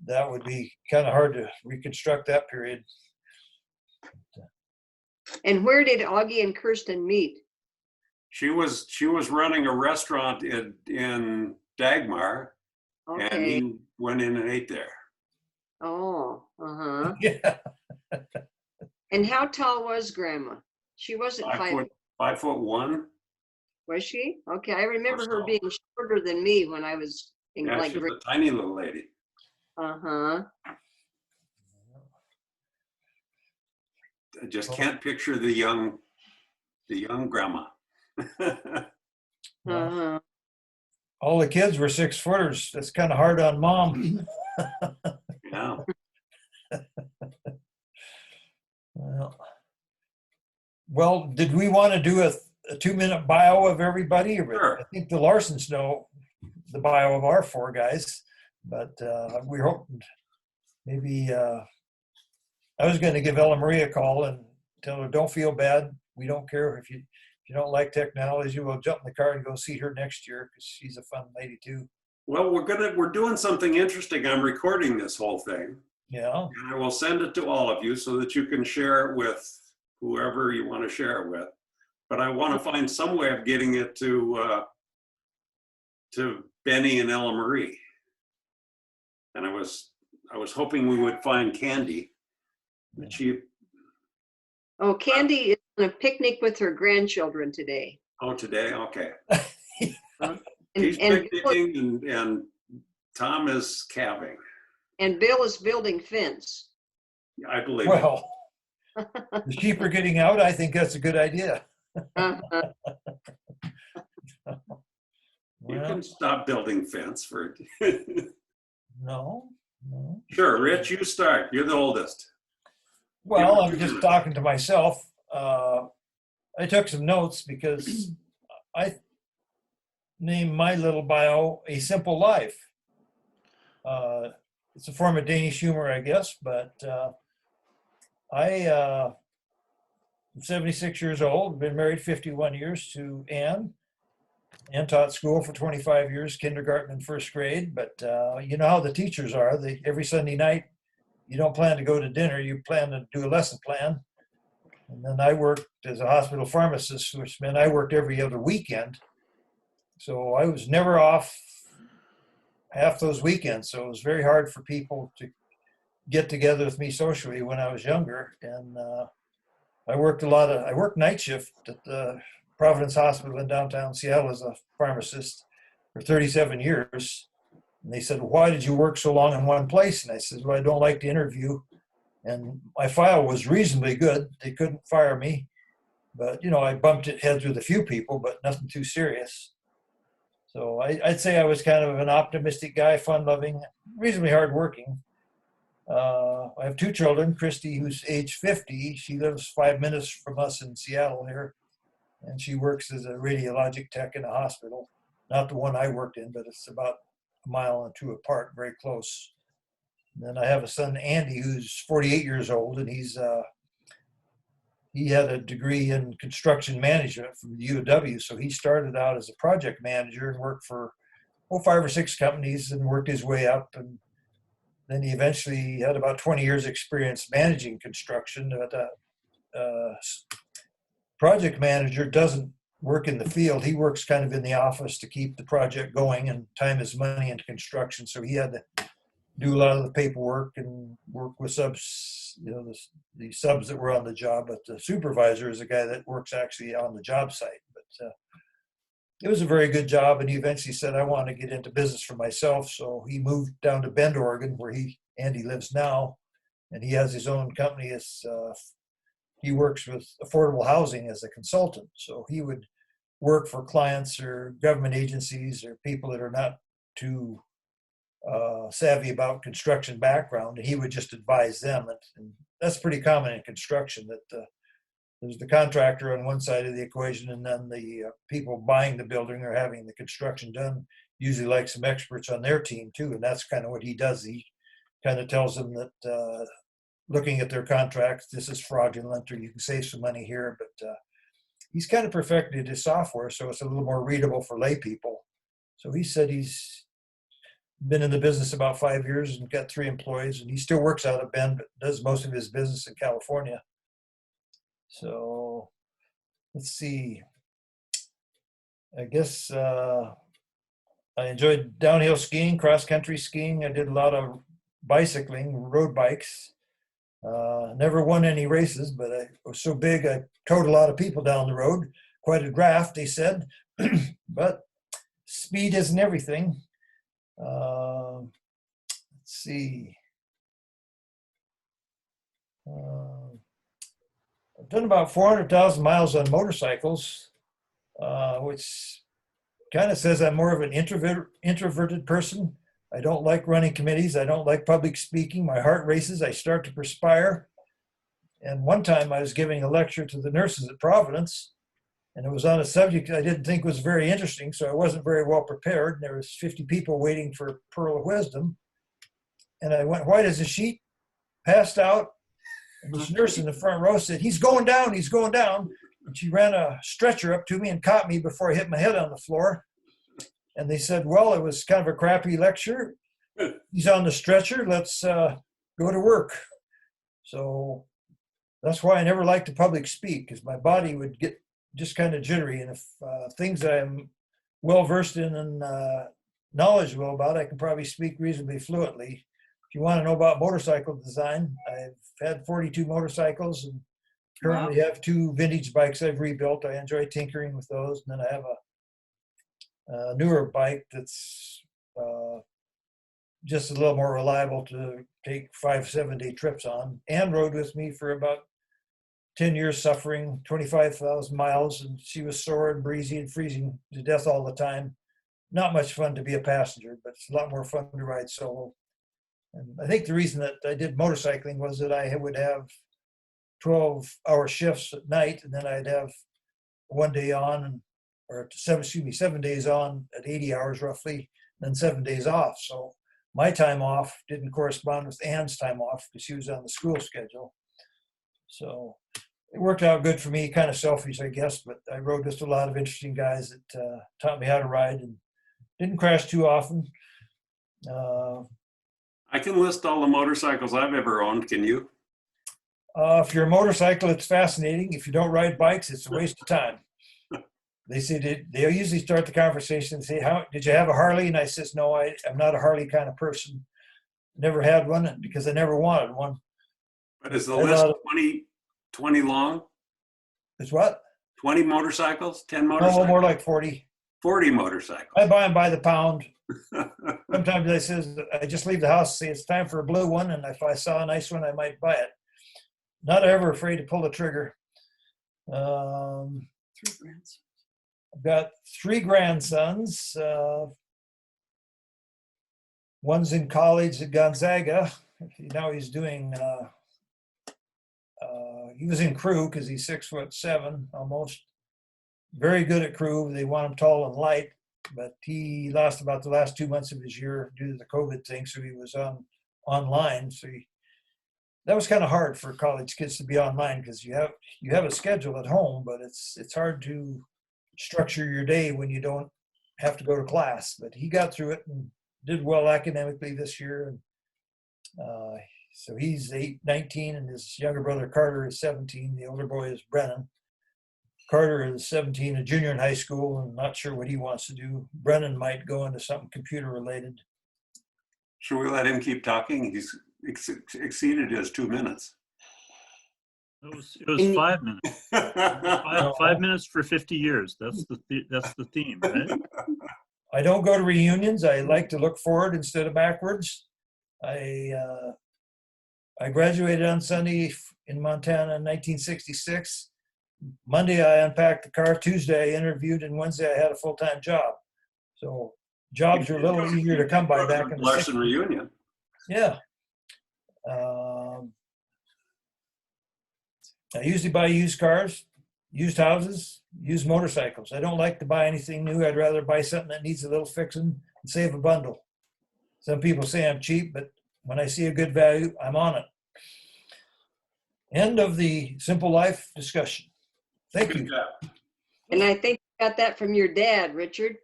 that would be kind of hard to reconstruct that period. And where did Augie and Kirsten meet? She was running a restaurant in Dagmar, and Okay. he went in and ate there. Oh, uh-huh. Yeah. And how tall was Grandma? She wasn't 5'1". Was she? Okay, I remember her so. being shorter than me when I was in Yeah, she's a tiny little lady. Uh-huh. I just can't picture the young grandma. Uh-huh. All the kids were 6-footers. That's kind of hard on mom. Yeah. Well, did we want to do a 2-minute bio of everybody? Sure. I think the Larsens know the bio of our 4 guys, but we hope maybe I was going to give Ella Marie a call and tell her, don't feel bad. We don't care if you don't like technology. We'll jump in the car and go see her next year because she's a fun lady too. Well, we're doing something interesting. I'm recording this whole thing. Yeah. And I will send it to all of you so that you can share it with whoever you want to share it with. But I want to find some way of getting it to Benny and Ella Marie. And I was hoping we would find Candy, but Oh, Candy is on a picnic with her grandchildren today. today, okay. And, He's and, picnicking and Tom is calving. and Bill is building fence. I believe it. Well, the sheep are getting out. I think that's a good idea. Uh-huh. You Well, can stop building fence for no. Sure, Rich, you start. You're the oldest. Well, Yeah, I'm just talking to myself. I took some notes because I named my little bio "A Simple Life." It's a form of Danish humor, I guess, but I'm 76 years old, been married 51 years to Ann. Ann taught school for 25 years, kindergarten and first grade, but you know how the teachers are. Every Sunday night, you don't plan to go to dinner, you plan to do a lesson plan. And then I worked as a hospital pharmacist, which meant I worked every other weekend. So I was never off half those weekends. So it was very hard for people to get together with me socially when I was younger. And I worked night shift at the Providence Hospital in downtown Seattle as a pharmacist for 37 years. And they said, why did you work so long in one place? And I said, well, I don't like to interview. And my file was reasonably good. They couldn't fire me. But, you know, I bumped heads with a few people, but nothing too serious. So I'd say I was kind of an optimistic guy, fun-loving, reasonably hardworking. I have 2 children. Christy, who's age 50, she lives 5 minutes from us in Seattle here. And she works as a radiologic tech in a hospital. Not the one I worked in, but it's about a mile or 2 apart, very close. And then I have a son, Andy, who's 48 years old, and he had a degree in construction management from the U of W. So he started out as a project manager and worked for 5 or 6 companies and worked his way up. And then he eventually had about 20 years experience managing construction. But project manager doesn't work in the field. He works kind of in the office to keep the project going and time his money into construction. So he had to do a lot of the paperwork and work with subs, you know, the subs that were on the job. But the supervisor is a guy that works actually on the job site. But it was a very good job. And he eventually said, I want to get into business for myself. So he moved down to Bend, Oregon, where Andy lives now. And he has his own company. He works with affordable housing as a consultant. So he would work for clients or government agencies or people that are not too savvy about construction background, and he would just advise them. And that's pretty common in construction, that there's the contractor on one side of the equation, and then the people buying the building or having the construction done usually like some experts on their team too. And that's kind of what he does. He kind of tells them that looking at their contracts, this is fraudulent, or you can save some money here. But he's kind of perfected his software, so it's a little more readable for lay people. So he said he's been in the business about 5 years and got 3 employees, and he still works out of Bend, but does most of his business in California. So let's see. I guess I enjoyed downhill skiing, cross-country skiing. I did a lot of bicycling, road bikes. Never won any races, but I was so big I towed a lot of people down the road. Quite a draft, they said. But speed isn't everything. Let's see. I've done about 400,000 miles on motorcycles, which kind of says I'm more of an introverted person. I don't like running committees. I don't like public speaking. My heart races. I start to perspire. And one time I was giving a lecture to the nurses at Providence, and it was on a subject I didn't think was very interesting, so I wasn't very well prepared. And there was 50 people waiting for a pearl of wisdom. And I went white as a sheet, passed out, and this nurse in the front row said, "He's going down, he's going down." And she ran a stretcher up to me and caught me before I hit my head on the floor. And they said, "Well, it was kind of a crappy lecture. He's on the stretcher. Let's go to work." So that's why I never liked to public speak, because my body would get just kind of jittery. And if things that I'm well versed in and knowledgeable about, I can probably speak reasonably fluently. If you want to know about motorcycle design, I've had 42 motorcycles and currently have 2 vintage bikes I've rebuilt. I enjoy tinkering with those. And then I have a newer bike that's just a little more reliable to take 5-7 day trips on, and rode with me for about 10 years, suffering 25,000 miles. And she was sore and breezy and freezing to death all the time. Not much fun to be a passenger, but it's a lot more fun to ride solo. And I think the reason that I did motorcycling was that I would have 12-hour shifts at night, and then I'd have 1 day on, or 7 days on at 80 hours roughly, then 7 days off. So my time off didn't correspond with Ann's time off because she was on the school schedule. So it worked out good for me, kind of selfish, I guess, but I rode with a lot of interesting guys that taught me how to ride and didn't crash too often. I can list all the motorcycles I've ever owned. Can you? If you're a motorcycle, it's fascinating. If you don't ride bikes, it's a waste of time. They say they'll usually start the conversation and say, "How did you have a Harley?" And I says, "No, I'm not a Harley kind of person. Never had one because I never wanted one." But is the list 20 long? It's what? 20 motorcycles? 10 No, motorcycles? more like 40. 40 motorcycles. I buy them by the pound. Sometimes I says, I just leave the house, say it's time for a blue one, and if I saw a nice one, I might buy it. Not ever afraid to pull the trigger. 3 grandsons. I've got 3 grandsons. One's in college at Gonzaga. Now he's doing, he was in crew because he's 6'7", almost. Very good at crew. They want him tall and light, but he lost about the last 2 months of his year due to the COVID thing, so he was online. So that was kind of hard for college kids to be online because you have a schedule at home, but it's hard to structure your day when you don't have to go to class. But he got through it and did well academically this year. And so he's 19, and his younger brother Carter is 17. The older boy is Brennan. Carter is 17, a junior in high school, and not sure what he wants to do. Brennan might go into something computer related. Should we let him keep talking? He's exceeded his 2 minutes. It was 5 minutes. 5 minutes for 50 years. That's the theme, right? I don't go to reunions. I like to look forward instead of backwards. I graduated on Sunday in Montana in 1966. Monday, I unpacked the car. Tuesday, I interviewed, and Wednesday, I had a full-time job. So jobs are a little easier to come by back in the Larsen 60s. reunion. Yeah. I usually buy used cars, used houses, used motorcycles. I don't like to buy anything new. I'd rather buy something that needs a little fixing and save a bundle. Some people say I'm cheap, but when I see a good value, I'm on it. End of the Simple Life discussion. Thank Good you. job. And I think you got that from your dad, Richard.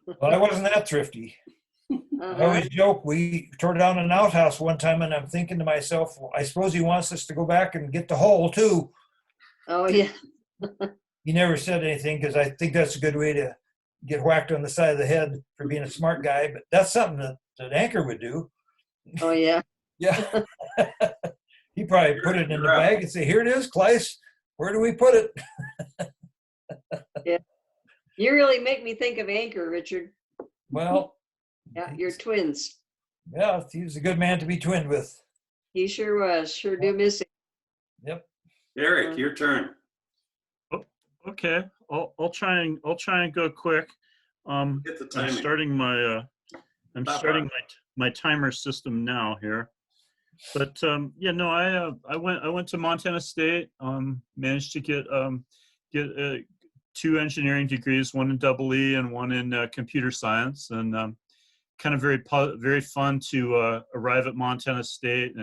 Well, I wasn't that thrifty. I Uh-huh. always joke, we tore down an outhouse one time, and I'm thinking to myself, well, I suppose he wants us to go back and get the hole too. Oh, yeah. He never said anything because I think that's a good way to get whacked on the side of the head for being a smart guy. But that's something that Anchor would do. Oh, yeah. Yeah. He probably put it in the bag and say, "Here it is, Kleiss. Where do we put it?" You really make me think of Anchor, Richard. Well, Yeah, you're twins. yeah, he was a good man to be twinned with. He sure was. Sure do miss him. Yep. Eric, your turn. Okay, I'll try and go quick. Hit the I'm timing. starting my Stop my timer system now here. But yeah, no, I went to Montana State. Managed to get 2 engineering degrees, one in double E and one in computer science, and kind of very fun to arrive at Montana State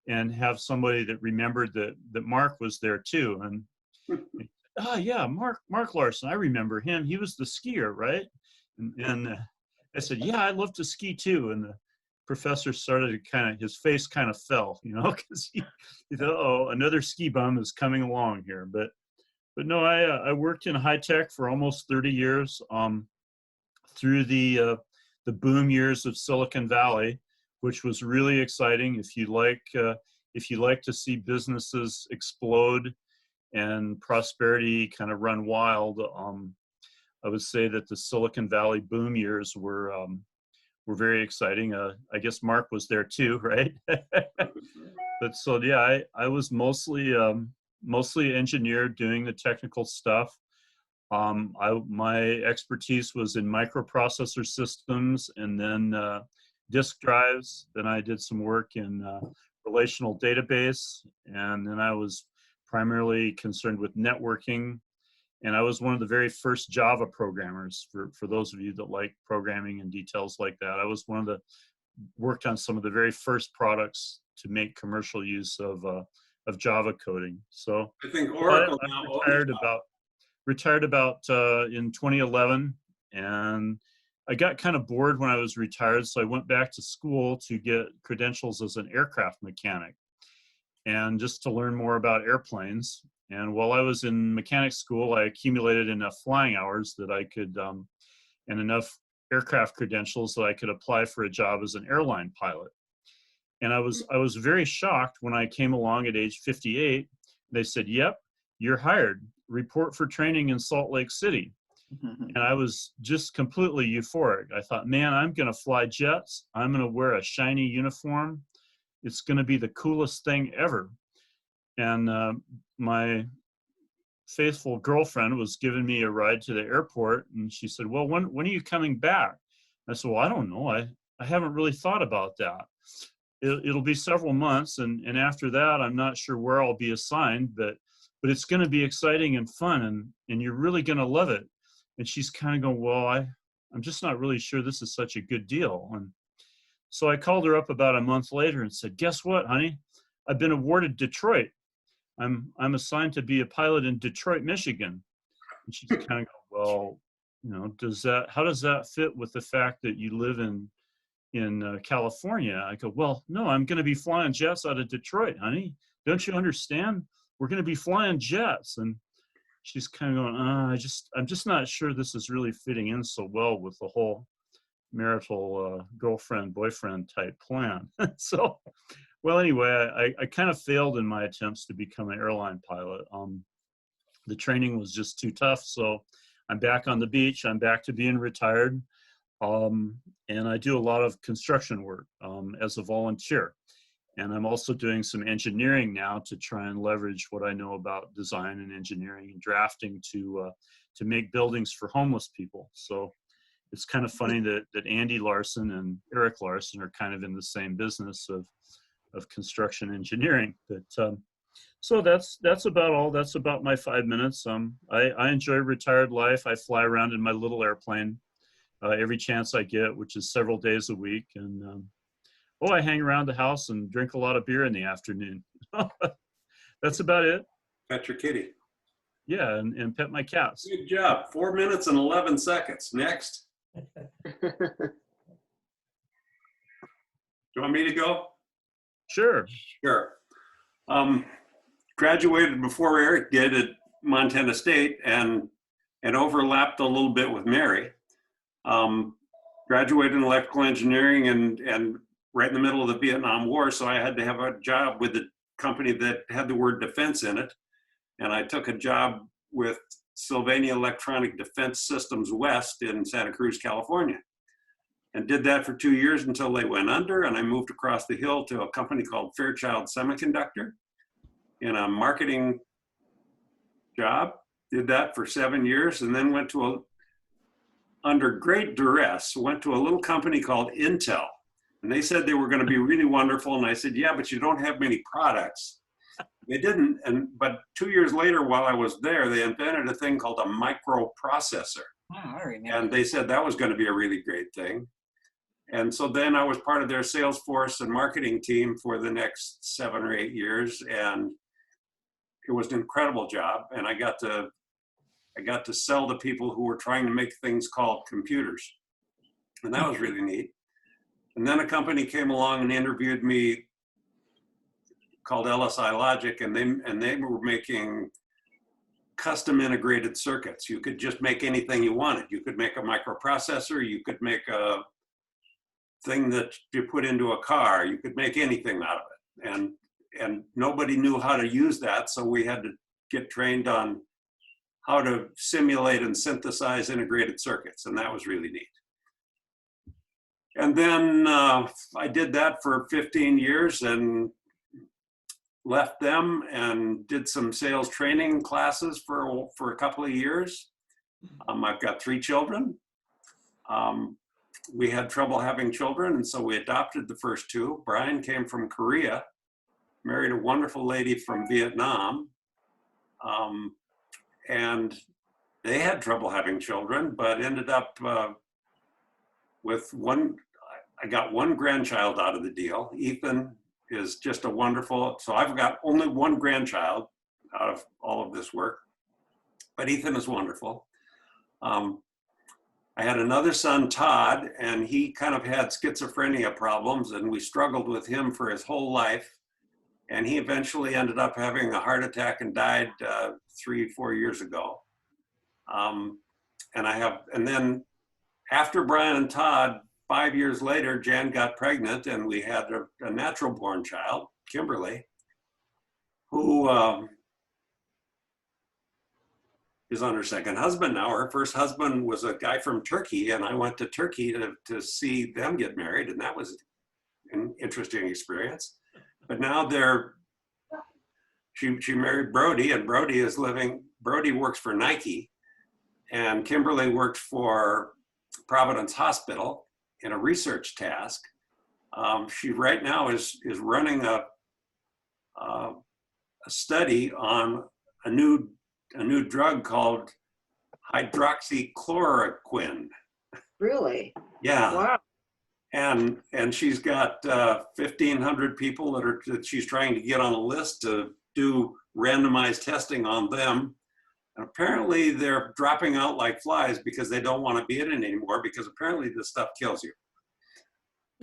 and have somebody that remembered that Mark was there too. And oh yeah, Mark Larsen, I remember him. He was the skier, right? And I said, yeah, I love to ski too. And the professor started to his face kind of fell, because he thought, oh, another ski bum is coming along here. But no, I worked in high tech for almost 30 years, through the boom years of Silicon Valley, which was really exciting. If you like to see businesses explode and prosperity kind of run wild, I would say that the Silicon Valley boom years were very exciting. I guess Mark was there too, right? But so yeah, I was mostly engineer doing the technical stuff. My expertise was in microprocessor systems and then disk drives. Then I did some work in relational database, and then I was primarily concerned with networking. And I was one of the very first Java programmers, for those of you that like programming and details like that. I was worked on some of the very first products to make commercial use of Java coding. So I think Oracle I now retired about in 2011, and I got kind of bored when I was retired, so I went back to school to get credentials as an aircraft mechanic, and just to learn more about airplanes. And while I was in mechanic school, I accumulated enough flying hours that I could, and enough aircraft credentials that I could apply for a job as an airline pilot. And I was very shocked when I came along at age 58. They said, "Yep, you're hired. Report for training in Salt Lake City." And I was just completely euphoric. I thought, man, I'm going to fly jets. I'm going to wear a shiny uniform. It's going to be the coolest thing ever. And my faithful girlfriend was giving me a ride to the airport, and she said, "Well, when are you coming back?" I said, "Well, I don't know. I haven't really thought about that. It'll be several months, and after that, I'm not sure where I'll be assigned, but it's going to be exciting and fun, and you're really going to love it." And she's kind of going, "Well, I'm just not really sure this is such a good deal." And so I called her up about a month later and said, "Guess what, honey? I've been awarded Detroit. I'm assigned to be a pilot in Detroit, Michigan." And she's kind of going, "Well, how does that fit with the fact that you live in California?" I go, "Well, no, I'm going to be flying jets out of Detroit, honey. Don't you understand? We're going to be flying jets." And she's kind of going, I'm just not sure this is really fitting in so well with the whole marital girlfriend, boyfriend type plan. So, well, anyway, I kind of failed in my attempts to become an airline pilot. The training was just too tough. So I'm back on the beach. I'm back to being retired. And I do a lot of construction work as a volunteer. And I'm also doing some engineering now to try and leverage what I know about design and engineering and drafting to make buildings for homeless people. So it's kind of funny that Andy Larsen and Eric Larsen are kind of in the same business of construction engineering. But so that's about all. That's about my 5 minutes. I enjoy retired life. I fly around in my little airplane every chance I get, which is several days a week. And I hang around the house and drink a lot of beer in the afternoon. That's about it. Pet your kitty. Yeah, and pet my cats. Good job. 4 minutes and 11 seconds. Next. Do you want me to go? Sure. Sure. Graduated before Eric did at Montana State and overlapped a little bit with Mary. Graduated in electrical engineering and right in the middle of the Vietnam War, so I had to have a job with a company that had the word defense in it. And I took a job with Sylvania Electronic Defense Systems West in Santa Cruz, California. And did that for 2 years until they went under, and I moved across the hill to a company called Fairchild Semiconductor in a marketing job. Did that for 7 years, and then went to under great duress, went to a little company called Intel. And they said they were going to be really wonderful. And I said, yeah, but you don't have many products. They didn't. But 2 years later, while I was there, they invented a thing called a microprocessor. Oh, I remember. And they said that was going to be a really great thing. And so then I was part of their sales force and marketing team for the next 7 or 8 years. And it was an incredible job. And I got to sell to people who were trying to make things called computers. And that was really neat. And then a company came along and interviewed me called LSI Logic, and they were making custom integrated circuits. You could just make anything you wanted. You could make a microprocessor, you could make a thing that you put into a car, you could make anything out of it. And nobody knew how to use that, so we had to get trained on how to simulate and synthesize integrated circuits, and that was really neat. And then I did that for 15 years and left them and did some sales training classes for a couple of years. I've got 3 children. We had trouble having children, and so we adopted the first 2. Brian came from Korea, married a wonderful lady from Vietnam, and they had trouble having children, but ended up with one. I got 1 grandchild out of the deal. Ethan is just a wonderful, so I've got only 1 grandchild out of all of this work, but Ethan is wonderful. I had another son, Todd, and he kind of had schizophrenia problems, and we struggled with him for his whole life. And he eventually ended up having a heart attack and died 3 or 4 years ago. And then after Brian and Todd, 5 years later, Jan got pregnant, and we had a natural born child, Kimberly, who is on her second husband now. Her first husband was a guy from Turkey, and I went to Turkey to see them get married, and that was an interesting experience. But now she married Brody, and Brody works for Nike, and Kimberly worked for Providence Hospital in a research task. She right now is running a study on a new drug called hydroxychloroquine. Really? Yeah. Wow. And she's got 1,500 people that she's trying to get on a list to do randomized testing on them. And apparently they're dropping out like flies because they don't want to be in it anymore, because apparently this stuff kills you.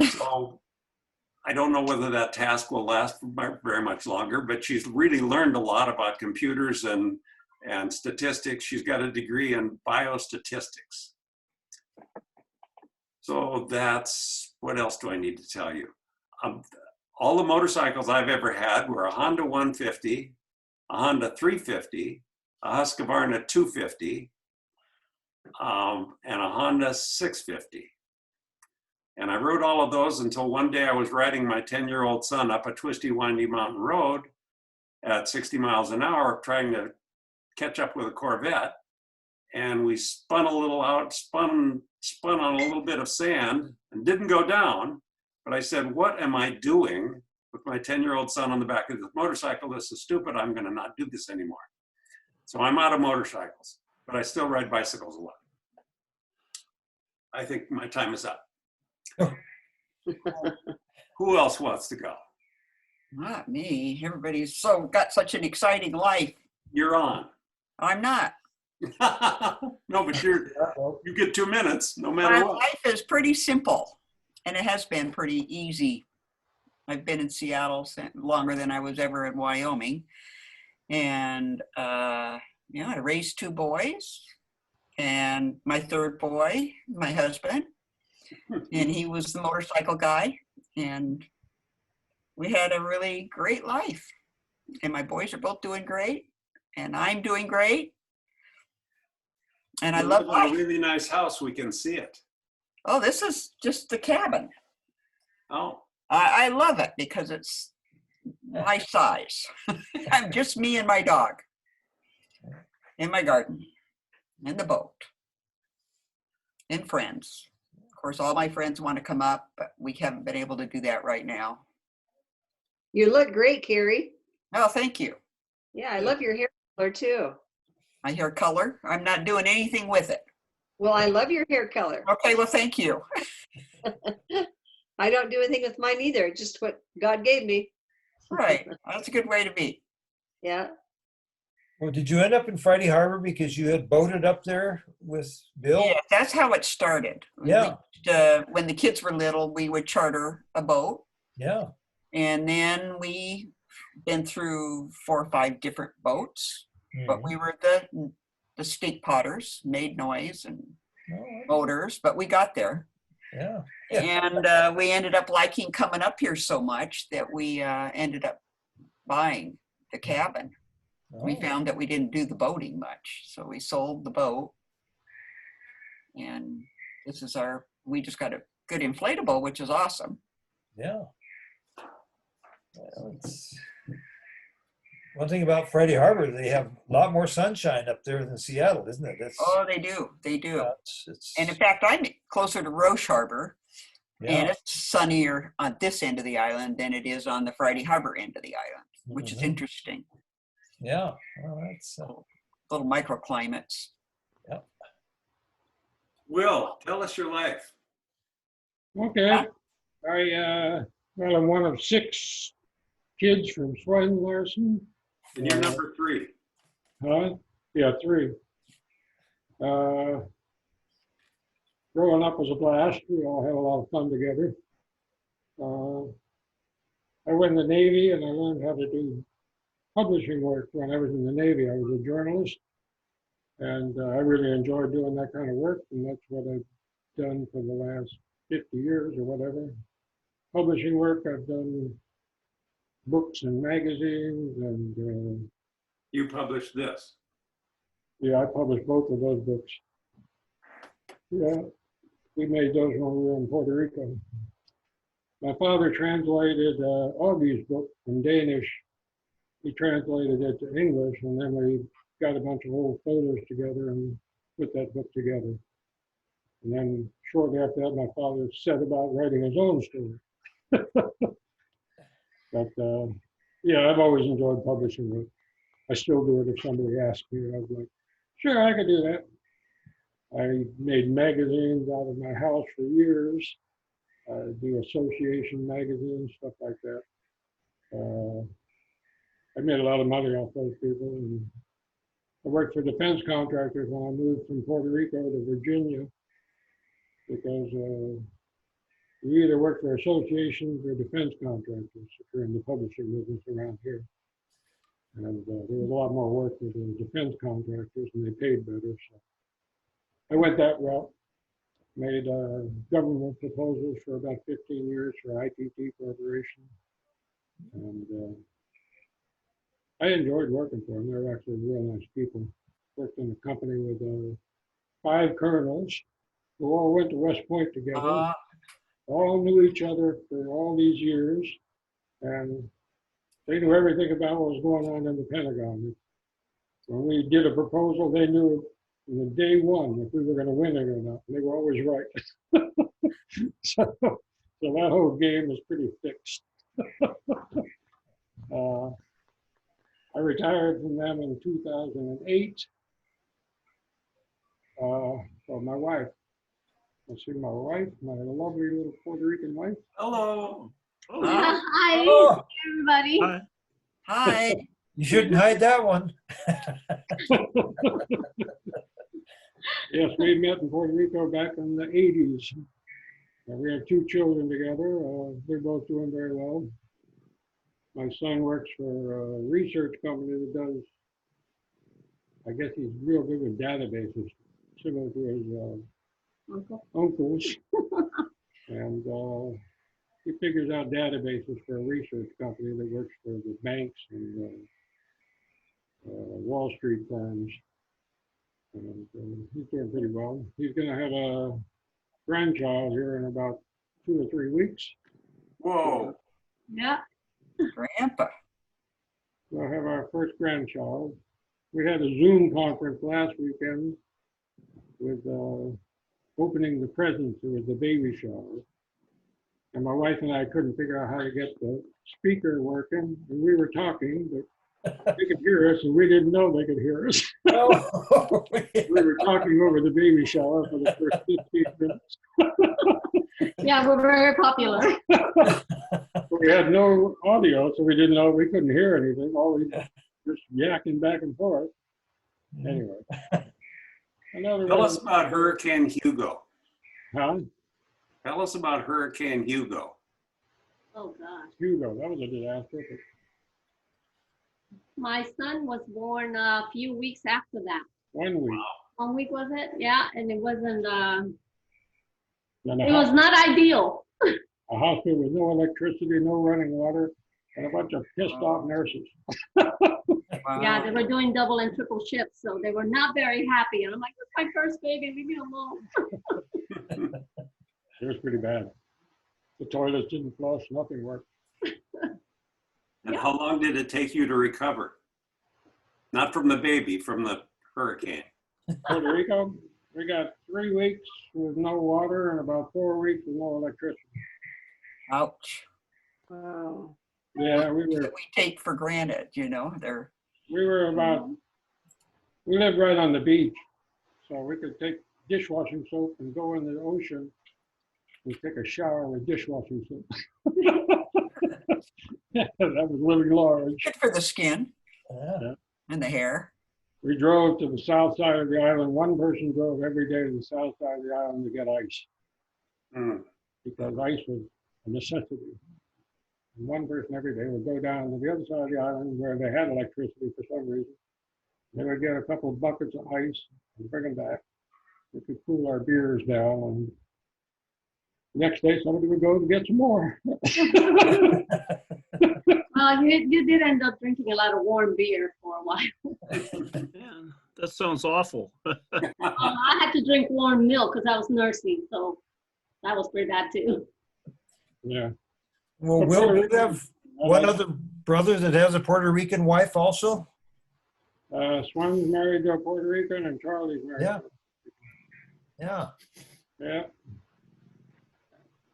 So I don't know whether that task will last very much longer, but she's really learned a lot about computers and statistics. She's got a degree in biostatistics. So that's, what else do I need to tell you? All the motorcycles I've ever had were a Honda 150, a Honda 350, a Husqvarna 250, and a Honda 650. And I rode all of those until one day I was riding my 10-year-old son up a twisty, windy mountain road at 60 miles an hour, trying to catch up with a Corvette. And we spun a little out, spun on a little bit of sand and didn't go down. But I said, what am I doing with my 10-year-old son on the back of this motorcycle? This is stupid. I'm going to not do this anymore. So I'm out of motorcycles, but I still ride bicycles a lot. I think my time is up. Who else wants to go? Not me. Everybody's got such an exciting life. You're on. I'm not. No, but you get 2 minutes, no matter My what. life is pretty simple, and it has been pretty easy. I've been in Seattle longer than I was ever in Wyoming. And, I raised 2 boys, and my third boy, my husband, and he was the motorcycle guy. And we had a really great life. And my boys are both doing great, and I'm doing great. And I You love live in life. a really nice house. We can see it. Oh, this is just the cabin. Oh, I love it because it's my size. I'm just me and my dog in my garden and the boat. and friends. Of course, all my friends want to come up, but we haven't been able to do that right now. You look great, Cari. Oh, thank you. Yeah, I love your hair color too. My hair color, I'm not doing anything with it. Well, I love your hair color. Okay, well, thank you. I don't do anything with mine either, just what God gave me. Right, that's a good way to be. Yeah. Well, did you end up in Friday Harbor because you had boated up there with Bill? Yeah, that's how it started. Yeah. When the kids were little, we would charter a boat, Yeah. and then we been through 4 or 5 different boats. But Mhm. we were the stink potters, made noise and Oh, motors, but we got there. yeah. And we ended up liking coming up here so much that we ended up buying the cabin. We Oh, found that we didn't do the boating much, so we sold the boat. And we just got a good inflatable, which is awesome. yeah. Well, one thing about Friday Harbor, they have a lot more sunshine up there than Seattle, isn't it? Oh, they do. They do. Yeah, And in fact, I'm closer to Roche Harbor, and yeah. it's sunnier on this end of the island than it is on the Friday Harbor end of the island, which is Mhm. interesting. Yeah. Well, that's Little microclimates. Will, tell us your life. Okay, well, I'm one of 6 kids from Swan Larsen. And you're number 3. Huh? Yeah, 3. Growing up was a blast. We all had a lot of fun together. I went in the Navy and I learned how to do publishing work when I was in the Navy. I was a journalist, and I really enjoyed doing that kind of work, and that's what I've done for the last 50 years or whatever. Publishing work, I've done books and magazines, and You published this. yeah, I published both of those books. Yeah, we made those when we were in Puerto Rico. My father translated Augie's book from Danish. He translated it to English, and then we got a bunch of old photos together and put that book together. And then shortly after that, my father set about writing his own story. But yeah, I've always enjoyed publishing work. I still do it if somebody asks me. I was like, sure, I could do that. I made magazines out of my house for years. The association magazines, stuff like that. I made a lot of money off those people. And I worked for defense contractors when I moved from Puerto Rico to Virginia, because you either work for associations or defense contractors if you're in the publishing business around here. And there was a lot more work with the defense contractors, and they paid better. So I went that route. Made government proposals for about 15 years for ITT Corporation. And I enjoyed working for them. They're actually real nice people. Worked in a company with 5 colonels who all went to West Point together, all knew each other for all these years, and they knew everything about what was going on in the Pentagon. When we did a proposal, they knew from the day one if we were going to win it or not. They were always right. so that whole game is pretty fixed. I retired from them in 2008. So my wife, let's see, my lovely little Puerto Rican wife. Hello. Hi, Oh, everybody. Hi. Hi. you shouldn't hide that one. Yes, we met in Puerto Rico back in the 80s. We have 2 children together. They're both doing very well. My son works for a research company that does, I guess he's real good with databases, similar to his uncles. And he figures out databases for a research company that works for the banks and Wall Street firms. And he's doing pretty well. He's going to have a grandchild here in about 2 or 3 weeks. Whoa. Yeah. Grandpa. We'll have our first grandchild. We had a Zoom conference last weekend with both opening the presents. It was the baby shower. And my wife and I couldn't figure out how to get the speaker working. And we were talking, but they could hear us, and we didn't know they could hear us. Oh, We were talking over the baby shower for the first 15 minutes. Yeah, we're very popular. We had no audio, so we didn't know, we couldn't hear anything, always just yakking back and forth. Anyway. Another Tell one, us about Hurricane Hugo. huh? Tell us about Hurricane Hugo. Oh, gosh. Hugo, that was a disaster. My son was born a few weeks after that. 1 week. 1 week, was it? Yeah, and it wasn't, And it was not ideal. a hospital with no electricity, no running water, and a bunch of pissed off nurses. Yeah, they were doing double and triple shifts, so they were not very happy. And I'm like, "This is my first baby, leave me alone." It was pretty bad. The toilets didn't flush, nothing worked. And how long did it take you to recover? Not from the baby, from the hurricane. Puerto Rico, we got 3 weeks with no water and about 4 weeks with no electricity. Ouch. Wow. Yeah, we were That we take for granted, you know, they're, we lived right on the beach, so we could take dishwashing soap and go in the ocean and take a shower with dishwashing soap. That was living large. good for the skin Yeah. and the hair. We drove to the south side of the island. One person drove every day to the south side of the island to get ice, Mm. because ice was a necessity. And one person every day would go down to the other side of the island where they had electricity for some reason. They would get a couple of buckets of ice and bring them back. We could cool our beers down, and next day somebody would go to get some more. You did end up drinking a lot of warm beer for a while. Man, that sounds awful. I had to drink warm milk because I was nursing, so that was pretty bad too. Yeah. Well, Will, you have one other brother that has a Puerto Rican wife also? Swan's married to a Puerto Rican, and Charlie's married. Yeah. to Yeah. Yeah.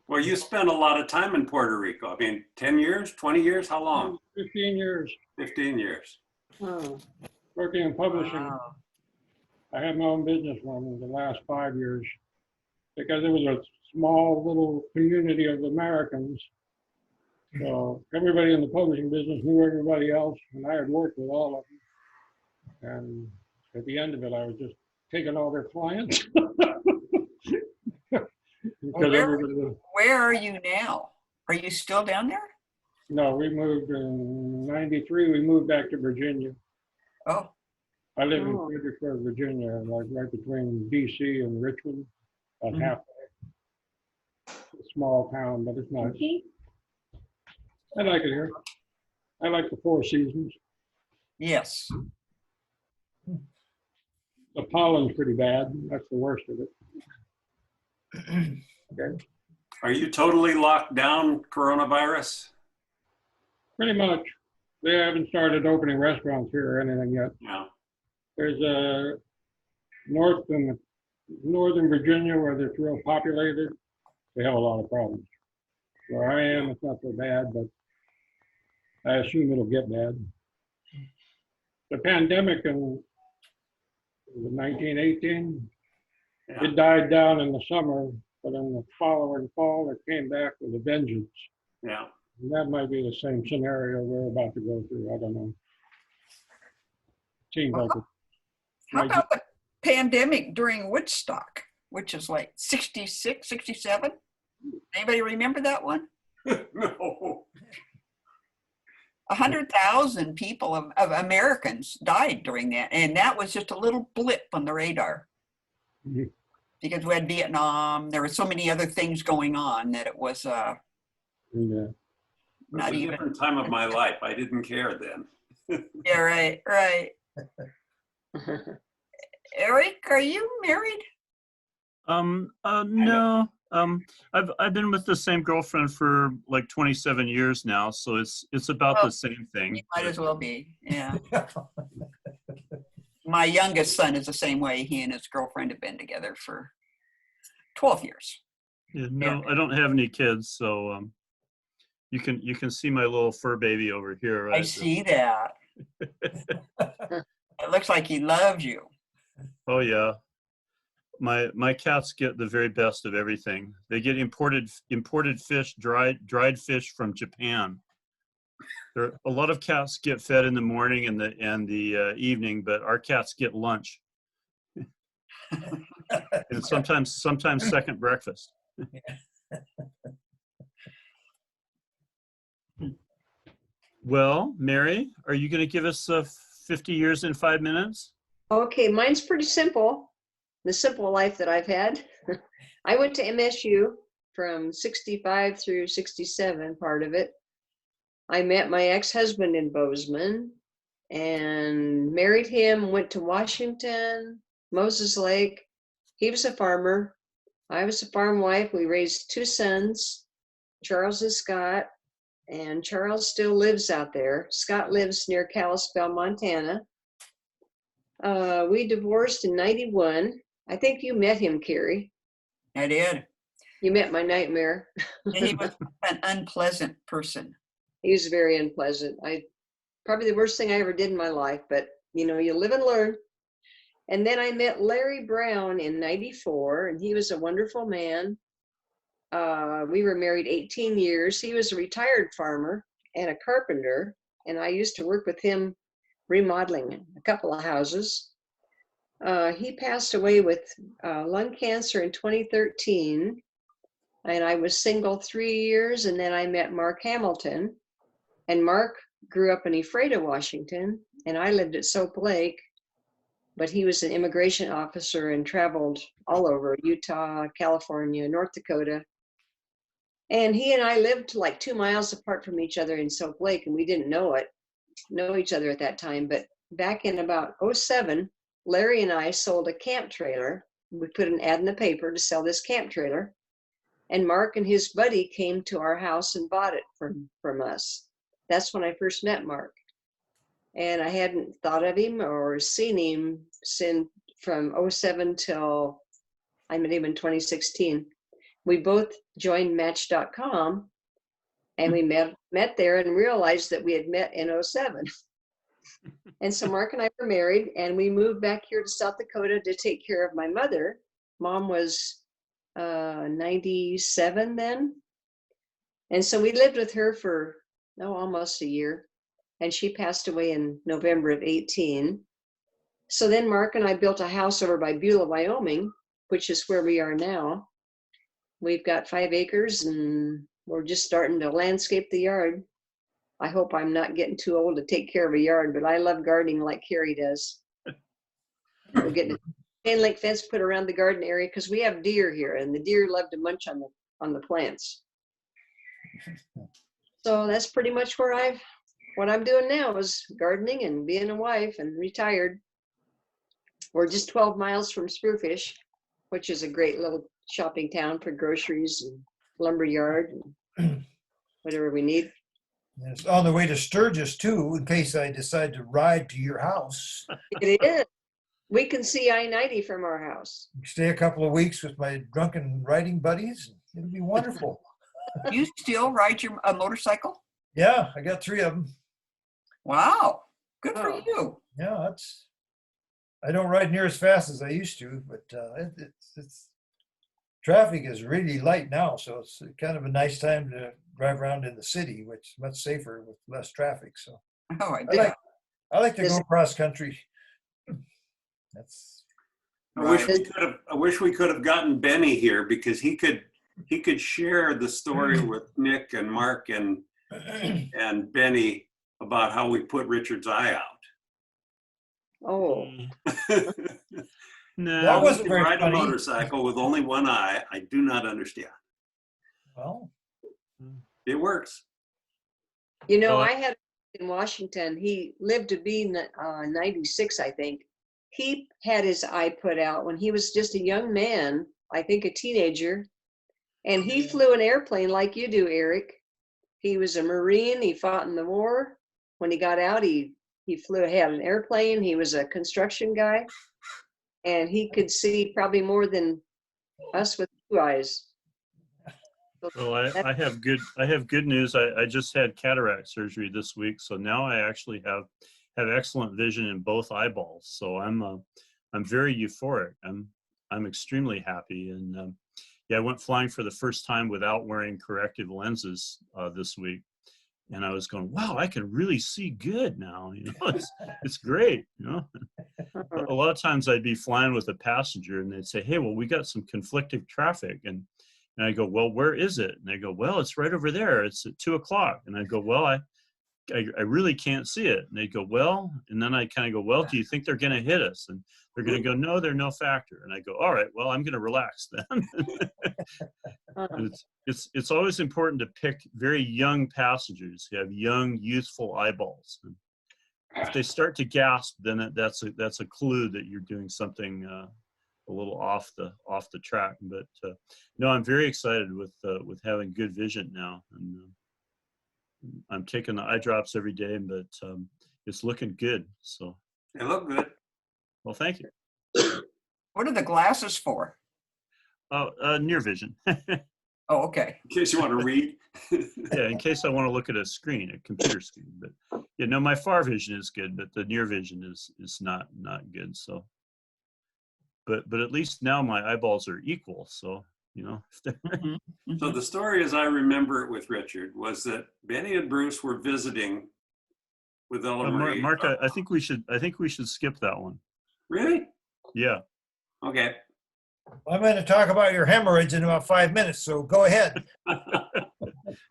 Well, you spent a lot of time in Puerto Rico. I mean, 10 years, 20 years, how long? 15 years 15 years. Oh. working in publishing. Wow. I had my own business for the last 5 years because it was a small little community of Americans. So everybody in the publishing business knew everybody else, and I had worked with all of them. And at the end of it, I was just taking all their clients. Because everybody was, Where are you now? Are you still down there? no, we moved in '93. We moved back to Virginia. Oh, I live in Oh. Fredericksburg, Virginia, like right between DC and Richmond, about Mhm. halfway. It's a small town, but it's nice. Okay. I like it here. I like the Four Seasons. yes. The pollen's pretty bad. That's the worst of it. Okay. Are you totally locked down, coronavirus? Pretty much. They haven't started opening restaurants here or anything yet. Yeah. There's a northern Virginia where it's real populated. They have a lot of problems. Where I am, it's not so bad, but I assume it'll get bad. The pandemic in 1918, Yeah. it died down in the summer, but in the following fall, it came back with a vengeance. Yeah. And that might be the same scenario we're about to go through. I don't know. Seems like it. How Right. about the pandemic during Woodstock, which is like 66, 67? Anybody remember that one? No. 100,000 people of Americans died during that. And that was just a little blip on the radar Mhm. because we had Vietnam. There were so many other things going on that it was Yeah. It was not a even. different time of my life. I didn't care then. Yeah, right, right. Eric, are you married? No. I've been with the same girlfriend for like 27 years now, so it's about Oh, the same thing. You might as well be, yeah. My youngest son is the same way. He and his girlfriend have been together for 12 years. Yeah, no, I don't have any kids, so you can see my little fur baby over here, right? I see that. It looks like he loves you. Oh yeah. My cats get the very best of everything. They get imported fish, dried fish from Japan. A lot of cats get fed in the morning and the evening, but our cats get lunch and sometimes second breakfast. Well, Mary, are you going to give us 50 years in 5 minutes? Okay, mine's pretty simple. The simple life that I've had. I went to MSU from 65 through 67, part of it. I met my ex-husband in Bozeman and married him, went to Washington, Moses Lake. He was a farmer. I was a farm wife. We raised 2 sons, Charles and Scott, and Charles still lives out there. Scott lives near Kalispell, Montana. We divorced in 91. I think you met him, Cari. I did. You met my nightmare. And he was an unpleasant person. He was very unpleasant. Probably the worst thing I ever did in my life, but you live and learn. And then I met Larry Brown in 94, and he was a wonderful man. We were married 18 years. He was a retired farmer and a carpenter, and I used to work with him remodeling a couple of houses. He passed away with lung cancer in 2013, and I was single 3 years, and then I met Mark Hamilton. And Mark grew up in Ephrata, Washington, and I lived at Soap Lake, but he was an immigration officer and traveled all over Utah, California, North Dakota. And he and I lived like 2 miles apart from each other in Soap Lake, and we didn't know each other at that time. But back in about 07, Larry and I sold a camp trailer. We put an ad in the paper to sell this camp trailer. And Mark and his buddy came to our house and bought it from us. That's when I first met Mark. And I hadn't thought of him or seen him since from 07 till I met him in 2016. We both joined Match.com, and we met there and realized that we had met in 07. And so Mark and I were married, and we moved back here to South Dakota to take care of my mother. Mom was 97 then. And so we lived with her for almost a year. And she passed away in November of 18. So then Mark and I built a house over by Beulah, Wyoming, which is where we are now. We've got 5 acres, and we're just starting to landscape the yard. I hope I'm not getting too old to take care of a yard, but I love gardening like Cari does. We're getting a chain link fence put around the garden area because we have deer here, and the deer love to munch on the plants. So that's pretty much what I'm doing now is gardening and being a wife and retired. We're just 12 miles from Spearfish, which is a great little shopping town for groceries and lumber yard and whatever we need. It's on the way to Sturgis too, in case I decide to ride to your house. It is. We can see I-90 from our house. Stay a couple of weeks with my drunken riding buddies. It'll be wonderful. You still ride a motorcycle? Yeah, I got 3 of them. Wow. Good for Oh. you. Yeah, I don't ride near as fast as I used to, but it's traffic is really light now, so it's kind of a nice time to drive around in the city, which is much safer with less traffic. So Oh, I bet. I like to go cross country. That's I wish we could have gotten Benny here because he could share the story with Nick and Mark and Benny about how we put Richard's eye out. Oh, No. That wasn't To very ride a funny. motorcycle with only one eye, I do not understand. well, It works. Well, I had in Washington, he lived to be 96, I think. He had his eye put out when he was just a young man, I think a teenager, and he flew an airplane like you do, Eric. He was a Marine. He fought in the war. When he got out, he had an airplane. He was a construction guy, and he could see probably more than us with Blue eyes. Well, I have good news. I just had cataract surgery this week, so now I actually have excellent vision in both eyeballs. So I'm very euphoric. I'm extremely happy, and yeah, I went flying for the first time without wearing corrective lenses this week, and I was going, wow, I can really see good now. You know, it's great. You know, a lot of times I'd be flying with a passenger, and they'd say, hey, well, we got some conflicting traffic, and I go, well, where is it? And they go, well, it's right over there. It's at 2:00. And I go, well, I really can't see it. And they go, well, and then I kind of go, well, do you think they're going to hit us? And they're going to go, no, they're no factor. And I go, all right, well, I'm going to relax then. It's always important to pick very young passengers who have young, youthful eyeballs. And if they start to gasp, then that's a clue that you're doing something a little off the track. But no, I'm very excited with having good vision now, and I'm taking the eye drops every day, but it's looking good. So They look good. well, thank you. What are the glasses for? Oh, near vision. Oh, okay. In case you want to read. Yeah, in case I want to look at a screen, a computer screen. But you know, my far vision is good, but the near vision is not good. So, but at least now my eyeballs are equal. So you know. So the story, as I remember it with Richard, was that Benny and Bruce were visiting with Ella Marie. Mark, I think we should skip that one. Really? Yeah. Okay. I'm going to talk about your hemorrhoids in about 5 minutes, so go ahead.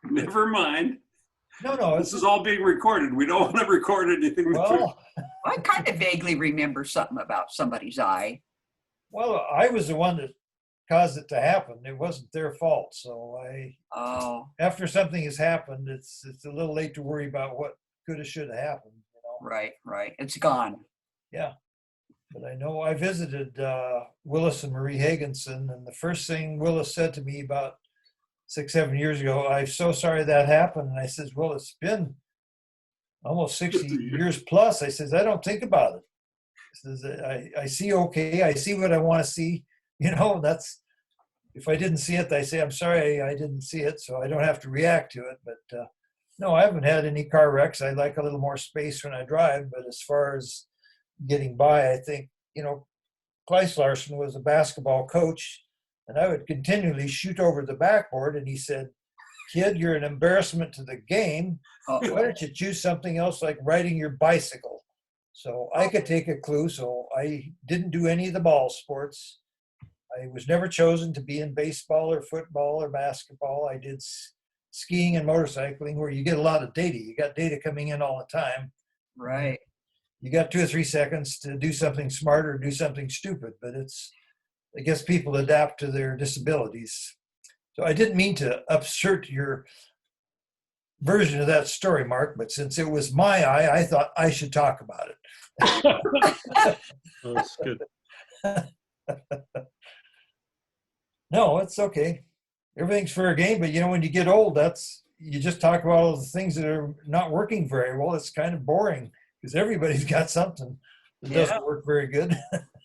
Never mind. No, This is all being recorded. We don't want to record anything. well, I kind of vaguely remember something about somebody's eye. well, I was the one that caused it to happen. It wasn't their fault. So Oh, after something has happened, it's a little late to worry about what could have, should have happened, you know? right. It's gone. Yeah. But I know I visited Willis and Marie Hagenson, and the first thing Willis said to me about 6-7 years ago, I'm so sorry that happened. And I says, well, it's been almost 60 years plus. I says, I don't think about it. I says, I see okay. I see what I want to see. You know, that's, if I didn't see it, I say, I'm sorry, I didn't see it, so I don't have to react to it. But no, I haven't had any car wrecks. I like a little more space when I drive, but as far as getting by, I think, you know, Larsen was a basketball coach, and I would continually shoot over the backboard, and he said, kid, you're an embarrassment to the game. Oh, Why don't you choose something else like riding your bicycle? So I could take a clue. So I didn't do any of the ball sports. I was never chosen to be in baseball or football or basketball. I did skiing and motorcycling, where you get a lot of data. You got data coming in all the time. right. You got 2 or 3 seconds to do something smart or do something stupid, but I guess people adapt to their disabilities. So I didn't mean to upsert your version of that story, Mark, but since it was my eye, I thought I should talk about it. Oh, that's good. No, it's okay. Everything's fair game, but you know, when you get old, you just talk about all the things that are not working very well. It's kind of boring because everybody's got something that doesn't work very good.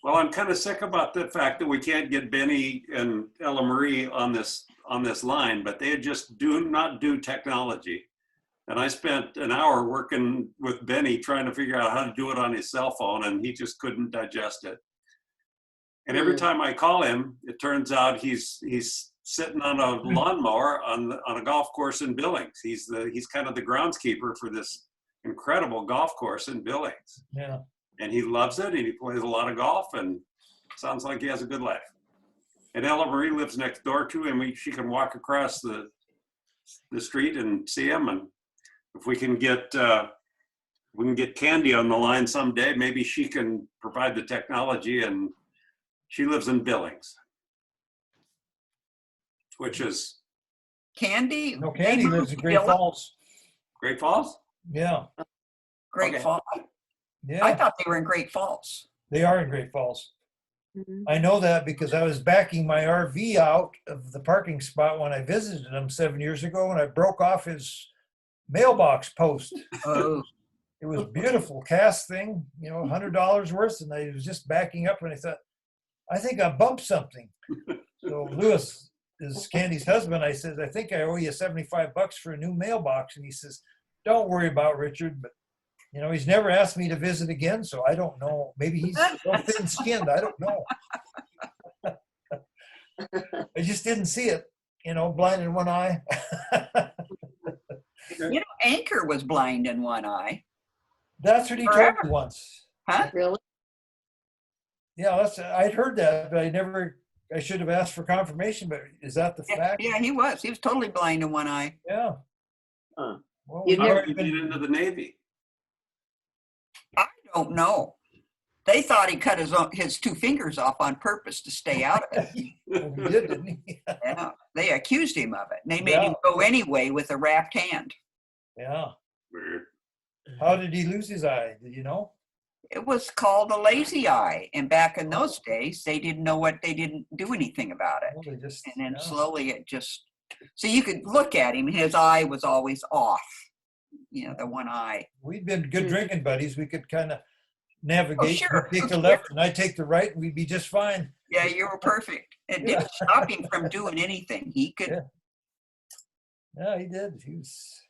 Well, I'm kind of sick about the fact that we can't get Benny and Ella Marie on this line, but they just do not do technology. And I spent an hour working with Benny trying to figure out how to do it on his cell phone, and he just couldn't digest it. And every time I call him, it turns out he's sitting on a lawnmower on a golf course in Billings. He's kind of the groundskeeper for this incredible golf course in Billings. Yeah. And he loves it, and he plays a lot of golf, and sounds like he has a good life. And Ella Marie lives next door to him. She can walk across the street and see him. And if we can get Candy on the line someday, maybe she can provide the technology. And she lives in Billings, which is Candy? No, Candy lives in Great Billings? Falls. Great Falls. Yeah. Great Okay. Falls. I Yeah. thought they were in Great Falls. They are in Great Falls. Mhm. I know that because I was backing my RV out of the parking spot when I visited him 7 years ago, and I broke off his mailbox post. Oh, It was a beautiful cast thing, you know, $100 worth, and I was just backing up, and I thought, I think I bumped something. So Lewis is Candy's husband. I said, I think I owe you $75 for a new mailbox. And he says, don't worry about Richard, but you know, he's never asked me to visit again, so I don't know. Maybe he's so thin-skinned. I don't know. I just didn't see it, you know, blind in one eye. You know, Anchor was blind in one eye. That's what he told Forever. me once. Huh? Really? Yeah, I'd heard that, but I should have asked for confirmation, but is that the Yeah, fact? yeah, he was. He was totally blind in one eye. Yeah. Huh. Well, You'd How never did he get into the Navy? I don't know. They thought he cut his 2 fingers off on purpose to stay out of it. well, he did, didn't he? Yeah, they accused him of it. And they made Yeah. him go anyway with a wrapped hand. Yeah. Weird. How did he lose his eye? Did you know? It was called a lazy eye. And back in those days, they didn't do anything about it. Well, they just, And then yeah. slowly it just, so you could look at him, his eye was always off, you know, the one eye. We'd been good drinking buddies. We could kind of navigate. sure. He'd take the left and I'd take the right, and we'd be just fine. Yeah, you were perfect. It didn't stop him from doing anything. He could, Yeah. Yeah, he did. He was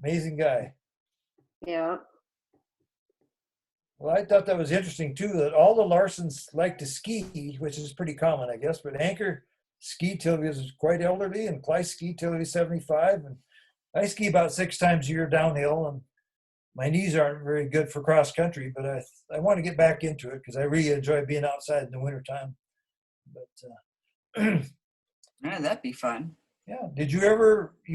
amazing guy. Yeah. Well, I thought that was interesting too, that all the Larsens like to ski, which is pretty common, I guess, but Anchor skied till he was quite elderly and Clyde skied till he was 75. And I ski about 6 times a year downhill, and my knees aren't very good for cross country, but I want to get back into it because I really enjoy being outside in the wintertime. But yeah, that'd be fun. yeah, did you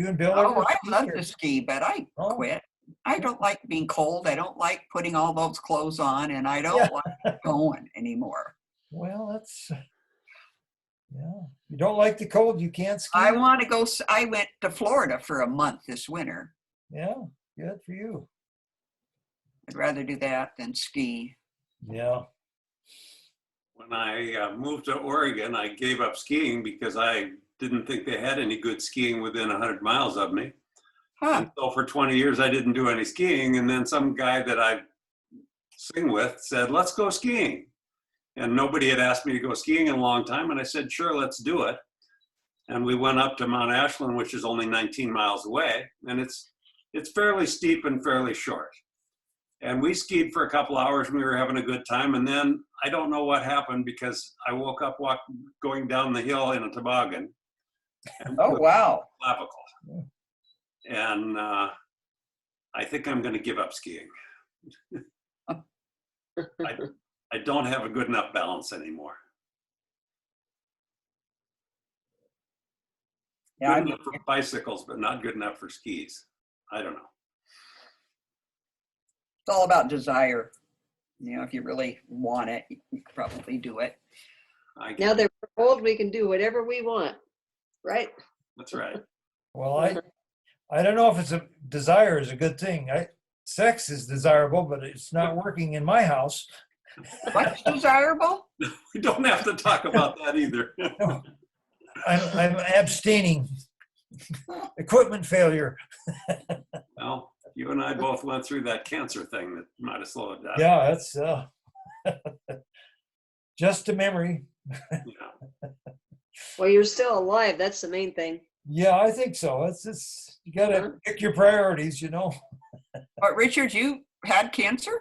and Bill Oh, ever I ski, love or- to ski, but I Oh. quit. I don't like being cold. I don't like putting all those clothes on, and I don't like going anymore. Well, that's, yeah. You don't like the cold, you can't ski? I want to go. I went to Florida for a month this winter. Yeah, good for you. I'd rather do that than ski. Yeah. When I moved to Oregon, I gave up skiing because I didn't think they had any good skiing within 100 miles of me. Huh. And so for 20 years, I didn't do any skiing. And then some guy that I sing with said, let's go skiing. And nobody had asked me to go skiing in a long time. And I said, sure, let's do it. And we went up to Mount Ashland, which is only 19 miles away. And it's fairly steep and fairly short. And we skied for a couple hours and we were having a good time. And then I don't know what happened because I woke up going down the hill in a toboggan. And Oh, wow. clavicle. And I think I'm going to give up skiing. I don't have a good enough balance anymore. Yeah, Good enough for bicycles, but not good enough for skis. I don't know. it's all about desire. You know, if you really want it, you could probably do it. Now that we're old, we can do whatever we want, right? That's right. Well, I don't know if it's a desire is a good thing. Sex is desirable, but it's not working in my house. What's desirable? We don't have to talk about that either. I'm abstaining. Equipment failure. Well, you and I both went through that cancer thing that might have slowed it down. Yeah, that's just a memory. Yeah. Well, you're still alive. That's the main thing. Yeah, I think so. It's you got to pick your priorities, you know. But Richard, you had cancer?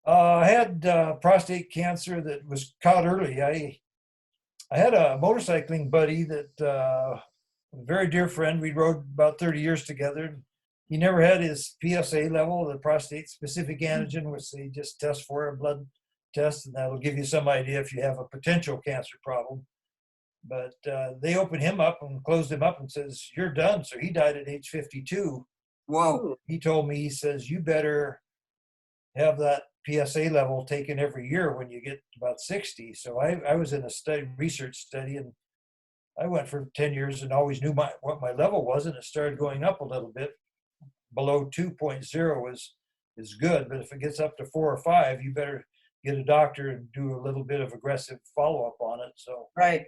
I had prostate cancer that was caught early. I had a motorcycling buddy that a very dear friend. We rode about 30 years together. He never had his PSA level, the prostate specific antigen, which they just test for a blood test, and that'll give you some idea if you have a potential cancer problem. But they opened him up and closed him up and says, you're done. So he died at age 52. Whoa. He told me, he says, you better have that PSA level taken every year when you get about 60. So I was in a research study, and I went for 10 years and always knew what my level was, and it started going up a little bit. Below 2.0 is good, but if it gets up to 4 or 5, you better get a doctor and do a little bit of aggressive follow-up on it. So Right.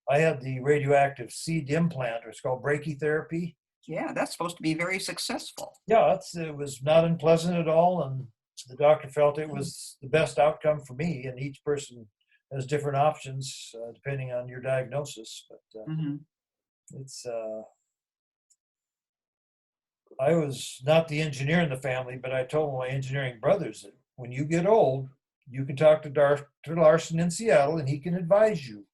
I had the radioactive seed implant, or it's called brachytherapy. Yeah, that's supposed to be very successful. Yeah, it was not unpleasant at all, and the doctor felt it was the best outcome for me, and each person has different options depending on your diagnosis. But Mhm. it's I was not the engineer in the family, but I told my engineering brothers that when you get old, you can talk to Dr. Larsen in Seattle, and he can advise you.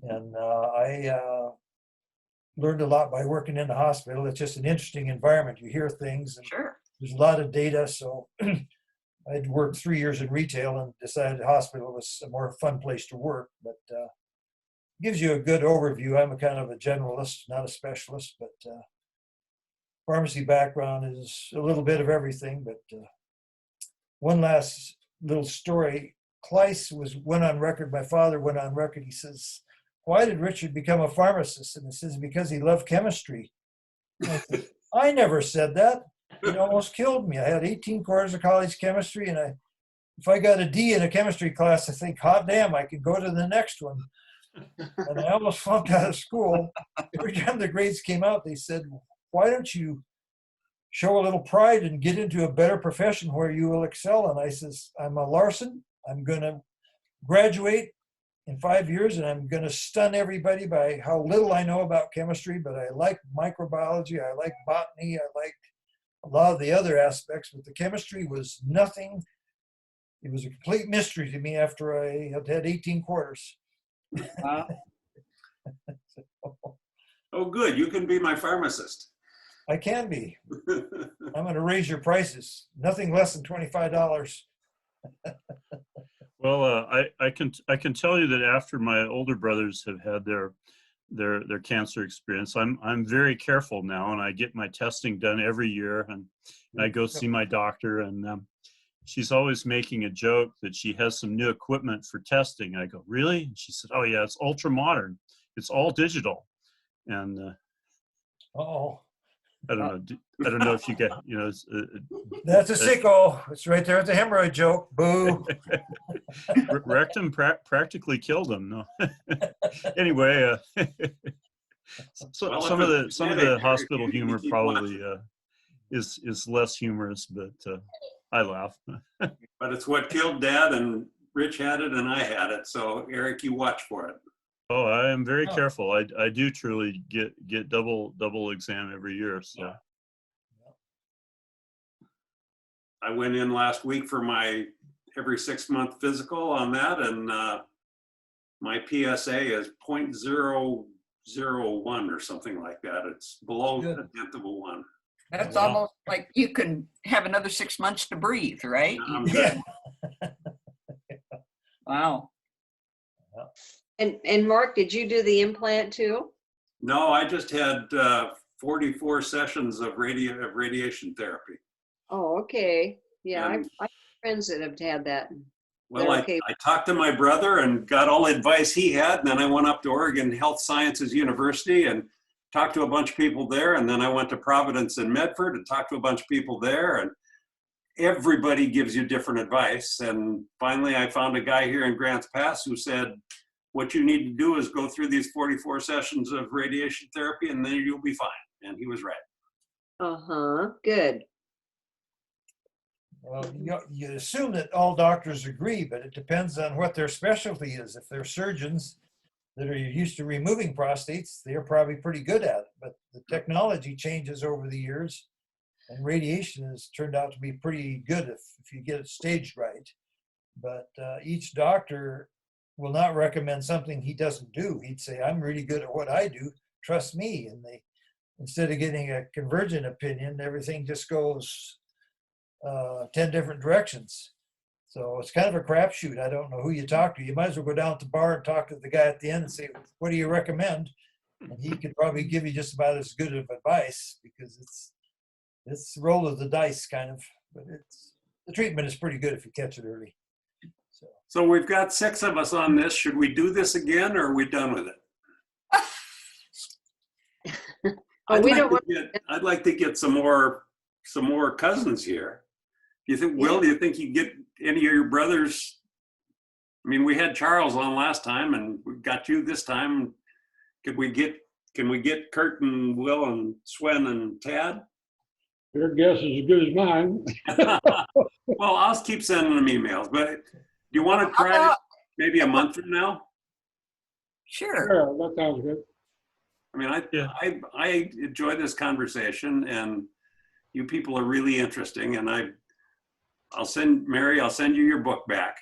And I learned a lot by working in the hospital. It's just an interesting environment. You hear things, and Sure. there's a lot of data. So I'd worked 3 years in retail and decided the hospital was a more fun place to work. But gives you a good overview. I'm a kind of a generalist, not a specialist, but pharmacy background is a little bit of everything. But one last little story. Kleiss went on record, my father went on record, he says, "Why did Richard become a pharmacist?" And he says, "Because he loved chemistry." And I said, "I never said that." It almost killed me. I had 18 quarters of college chemistry, and if I got a D in a chemistry class, I think, hot damn, I could go to the next one. And I almost flunked out of school. Every time the grades came out, they said, "Why don't you show a little pride and get into a better profession where you will excel?" And I says, "I'm a Larsen. I'm going to graduate in 5 years, and I'm going to stun everybody by how little I know about chemistry, but I like microbiology, I like botany, I like a lot of the other aspects, but the chemistry was nothing. It was a complete mystery to me after I had 18 quarters." Wow. Oh, good. You can be my pharmacist. I can be. I'm going to raise your prices. Nothing less than $25. Well, I can tell you that after my older brothers have had their cancer experience, I'm very careful now, and I get my testing done every year, and I go see my doctor, and she's always making a joke that she has some new equipment for testing. I go, "Really?" And she said, "Oh yeah, it's ultra modern. It's all digital." And Oh, I don't know if you get, that's a sicko. It's right there at the hemorrhoid joke. Boo. rectum practically killed him. No. Anyway, so Well, some if of it's the genetic, hospital you humor keep probably watching. is less humorous, but I laugh. But it's what killed Dad, and Rich had it, and I had it. So Eric, you watch for it. Oh, I am very Oh. careful. I do truly get double exam every year. So Yeah. I went in last week for my every 6-month physical on that, and my PSA is 0.001 or something like that. It's below Good. a tenth of a one. That's Wow. almost like you can have another 6 months to breathe, right? I'm good. Wow. And Mark, did you do the implant too? No, I just had 44 sessions of radiation therapy. Oh, okay. Yeah, And- I have friends that have had that. Well, They're I okay. talked to my brother and got all the advice he had. And then I went up to Oregon Health Sciences University and talked to a bunch of people there. And then I went to Providence and Medford and talked to a bunch of people there. And everybody gives you different advice. And finally, I found a guy here in Grants Pass who said, "What you need to do is go through these 44 sessions of radiation therapy, and then you'll be fine." And he was right. Uh-huh, good. Well, you assume that all doctors agree, but it depends on what their specialty is. If they're surgeons that are used to removing prostates, they're probably pretty good at it. But the technology changes over the years, and radiation has turned out to be pretty good if you get it staged right. But each doctor will not recommend something he doesn't do. He'd say, "I'm really good at what I do. Trust me." And instead of getting a convergent opinion, everything just goes 10 different directions. So it's kind of a crapshoot. I don't know who you talk to. You might as well go down to the bar and talk to the guy at the end and say, "What do you recommend?" And he could probably give you just about as good of advice, because it's the roll of the dice kind of, but the treatment is pretty good if you catch it early. So we've got 6 of us on this. Should we do this again, or are we done with it? Oh, we don't want, I'd like to get some more cousins here. Do you think, Will, do you think you get any of your brothers? I mean, we had Charles on last time, and we got you this time. Can we get Kurt and Will and Swen and Tad? Your guess is as good as mine. Well, I'll keep sending them emails, but do you want to How try about maybe a month from now. Sure. Sure, that sounds good. I mean, Yeah. I enjoy this conversation, and you people are really interesting. And I'll send Mary. I'll send you your book back.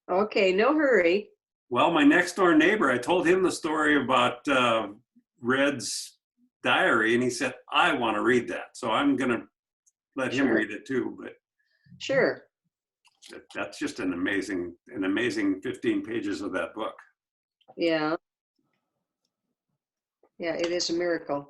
Okay, no hurry. Well, my next door neighbor, I told him the story about Red's diary, and he said, I want to read that. So I'm going to let him Sure. read it too. But Sure. that's just an amazing 15 pages of that book. Yeah. Yeah, it is a miracle.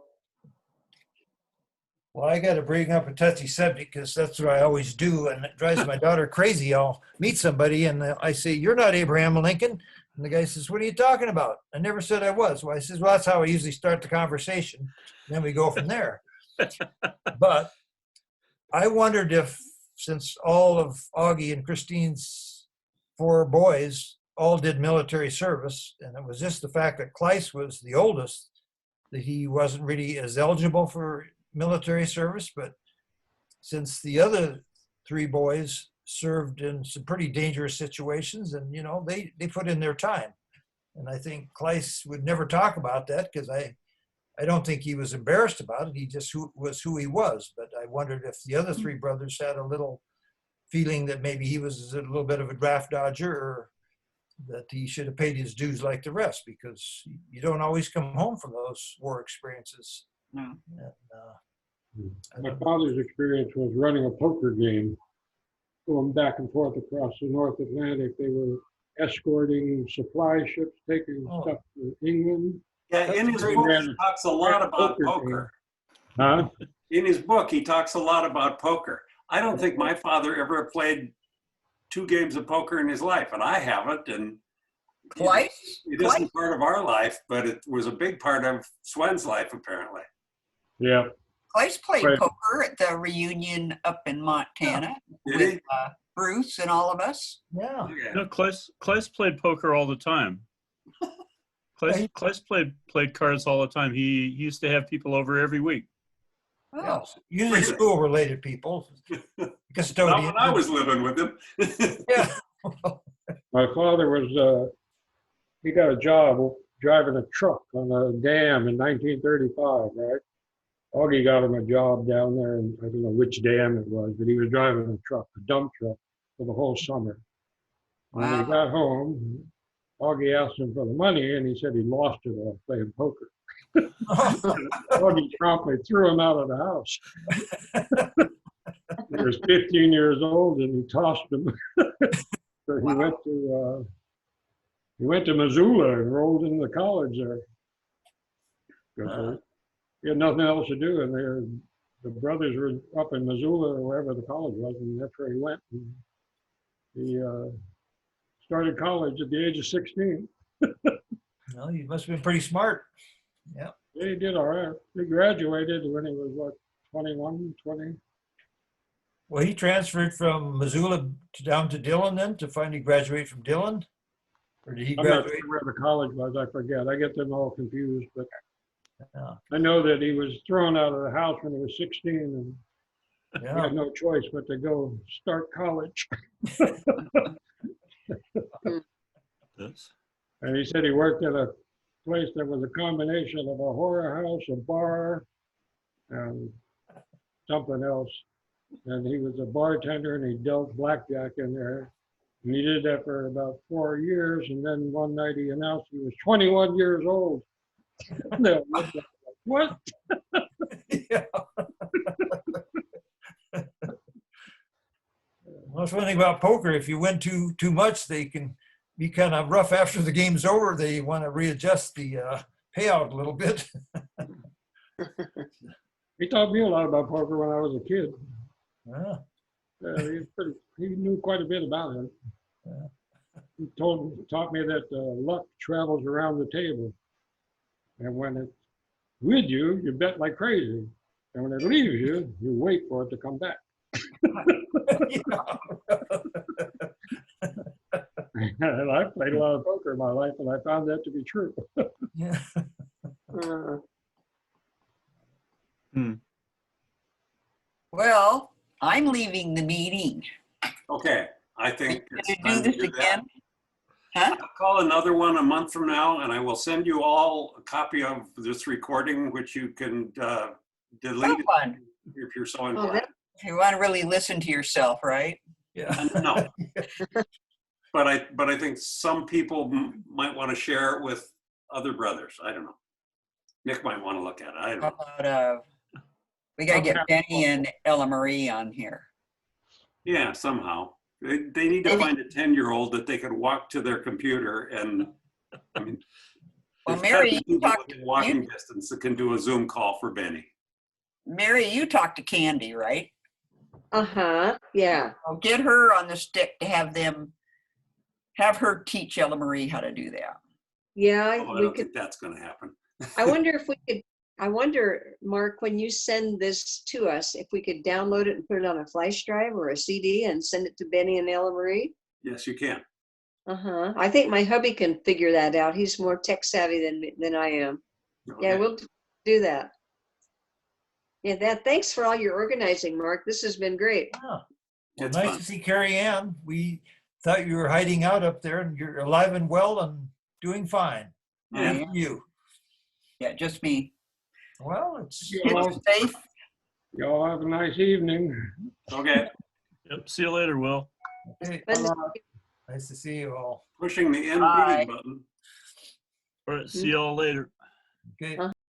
Well, I got to bring up a touchy subject because that's what I always do, and it drives my daughter crazy. I'll meet somebody and I say, "You're not Abraham Lincoln," and the guy says, "What are you talking about? I never said I was." Well, I says, "Well, that's how I usually start the conversation. Then we go from there." But I wondered if, since all of Augie and Christine's 4 boys all did military service, and it was just the fact that Kleist was the oldest, that he wasn't really as eligible for military service. But since the other 3 boys served in some pretty dangerous situations, and they put in their time, and I think Kleist would never talk about that because I don't think he was embarrassed about it. He just was who he was. But I wondered if the other 3 brothers had a little feeling that maybe he was a little bit of a draft dodger, or that he should have paid his dues like the rest, because you don't always come home from those war experiences. No. And, My father's experience was running a poker game, going back and forth across the North Atlantic. They were escorting supply ships, taking Oh. stuff to England. Yeah, in his book, he talks a lot about poker. Huh? In his book, he talks a lot about poker. I don't think my father ever played 2 games of poker in his life, and I haven't. And Kleist? it isn't part of our life, but it was a big part of Swen's life, apparently. Yeah. Kleist played Right. poker at the reunion up in Montana Did with he? Bruce and all of us. yeah. Okay. No, Kleist played poker all the time. Kleist played cards all the time. He used to have people over every week. Yeah. Oh, Usually school-related people, Not custodian. when I was living with him. Yeah. My father was, he got a job driving a truck on a dam in 1935, right? Augie got him a job down there, and I don't know which dam it was, but he was driving a truck, a dump truck, for the whole summer. When he wow. got home, Augie asked him for the money, and he said he lost it while playing poker. Augie promptly threw him out of the house. He was 15 years old, and he tossed him. So he went to Missoula and enrolled in the college there. 'Cause he had nothing else to do, and the brothers were up in Missoula or wherever the college was, and that's where he went. And he started college at the age of 16. No, you must have been pretty smart. Yeah. Yeah, he did all right. He graduated when he was, what, 21, 20? Well, he transferred from Missoula down to Dillon then to finally graduate from Dillon? Or did he I'm not graduate? sure where the college was. I forget. I get them all confused, but Yeah. I know that he was thrown out of the house when he was 16, and he Yeah. had no choice but to go start college. Yes. And he said he worked at a place that was a combination of a horror house, a bar, and something else. And he was a bartender, and he dealt blackjack in there. And he did that for about 4 years. And then one night he announced he was 21 years old. And they all looked at him like, what? Yeah. Well, that's one thing about poker. If you win too much, they can be kind of rough after the game's over. They want to readjust the payout a little bit. He taught me a lot about poker when I was a kid. Yeah. He knew quite a bit about it. Yeah. He taught me that luck travels around the table. And when it's with you, you bet like crazy. And when it leaves you, you wait for it to come back. And I played a lot of poker in my life, and I found that to be true. Yeah. Well, I'm leaving the meeting. Okay, I think it's Gonna do time to this do that. again? Huh? I'll call another one a month from now, and I will send you all a copy of this recording, which you can delete Fun. if you're so Oh, inclined. that- If you want to really listen to yourself, right? Yeah. No. But I think some people might want to share it with other brothers. I don't know. Nick might want to look at it. I don't How know. about, we got to get Benny and Ella Marie on here. Yeah, somehow. They need to Maybe- find a 10-year-old that they could walk to their computer and, I mean, Well, there's gotta Mary, be you people talked, within walking distance that can do a Zoom call for Benny. Mary, you talked to Candy, right? Uh-huh, yeah. Well, get her on the stick to have her teach Ella Marie how to do that. Yeah, Oh, I we don't could, think that's going to happen. I wonder if we could, I wonder, Mark, when you send this to us, if we could download it and put it on a flash drive or a CD and send it to Benny and Ella Marie? Yes, you can. Uh-huh. I think my hubby can figure that out. He's more tech savvy than I am. Yeah, Okay. we'll do that. Yeah, thanks for all your organizing, Mark. This has been great. Yeah. Well, It's nice fun. to see Cari Ann. We thought you were hiding out up there, and you're alive and well and doing fine. Yeah. Good for you. Yeah, just me. Well, it's Kids safe. Y'all have a nice evening. Okay. Yep, see you later, Will. okay. Fun to- Nice to see you all. Pushing the end Bye. meeting button. All right, see y'all later. Okay.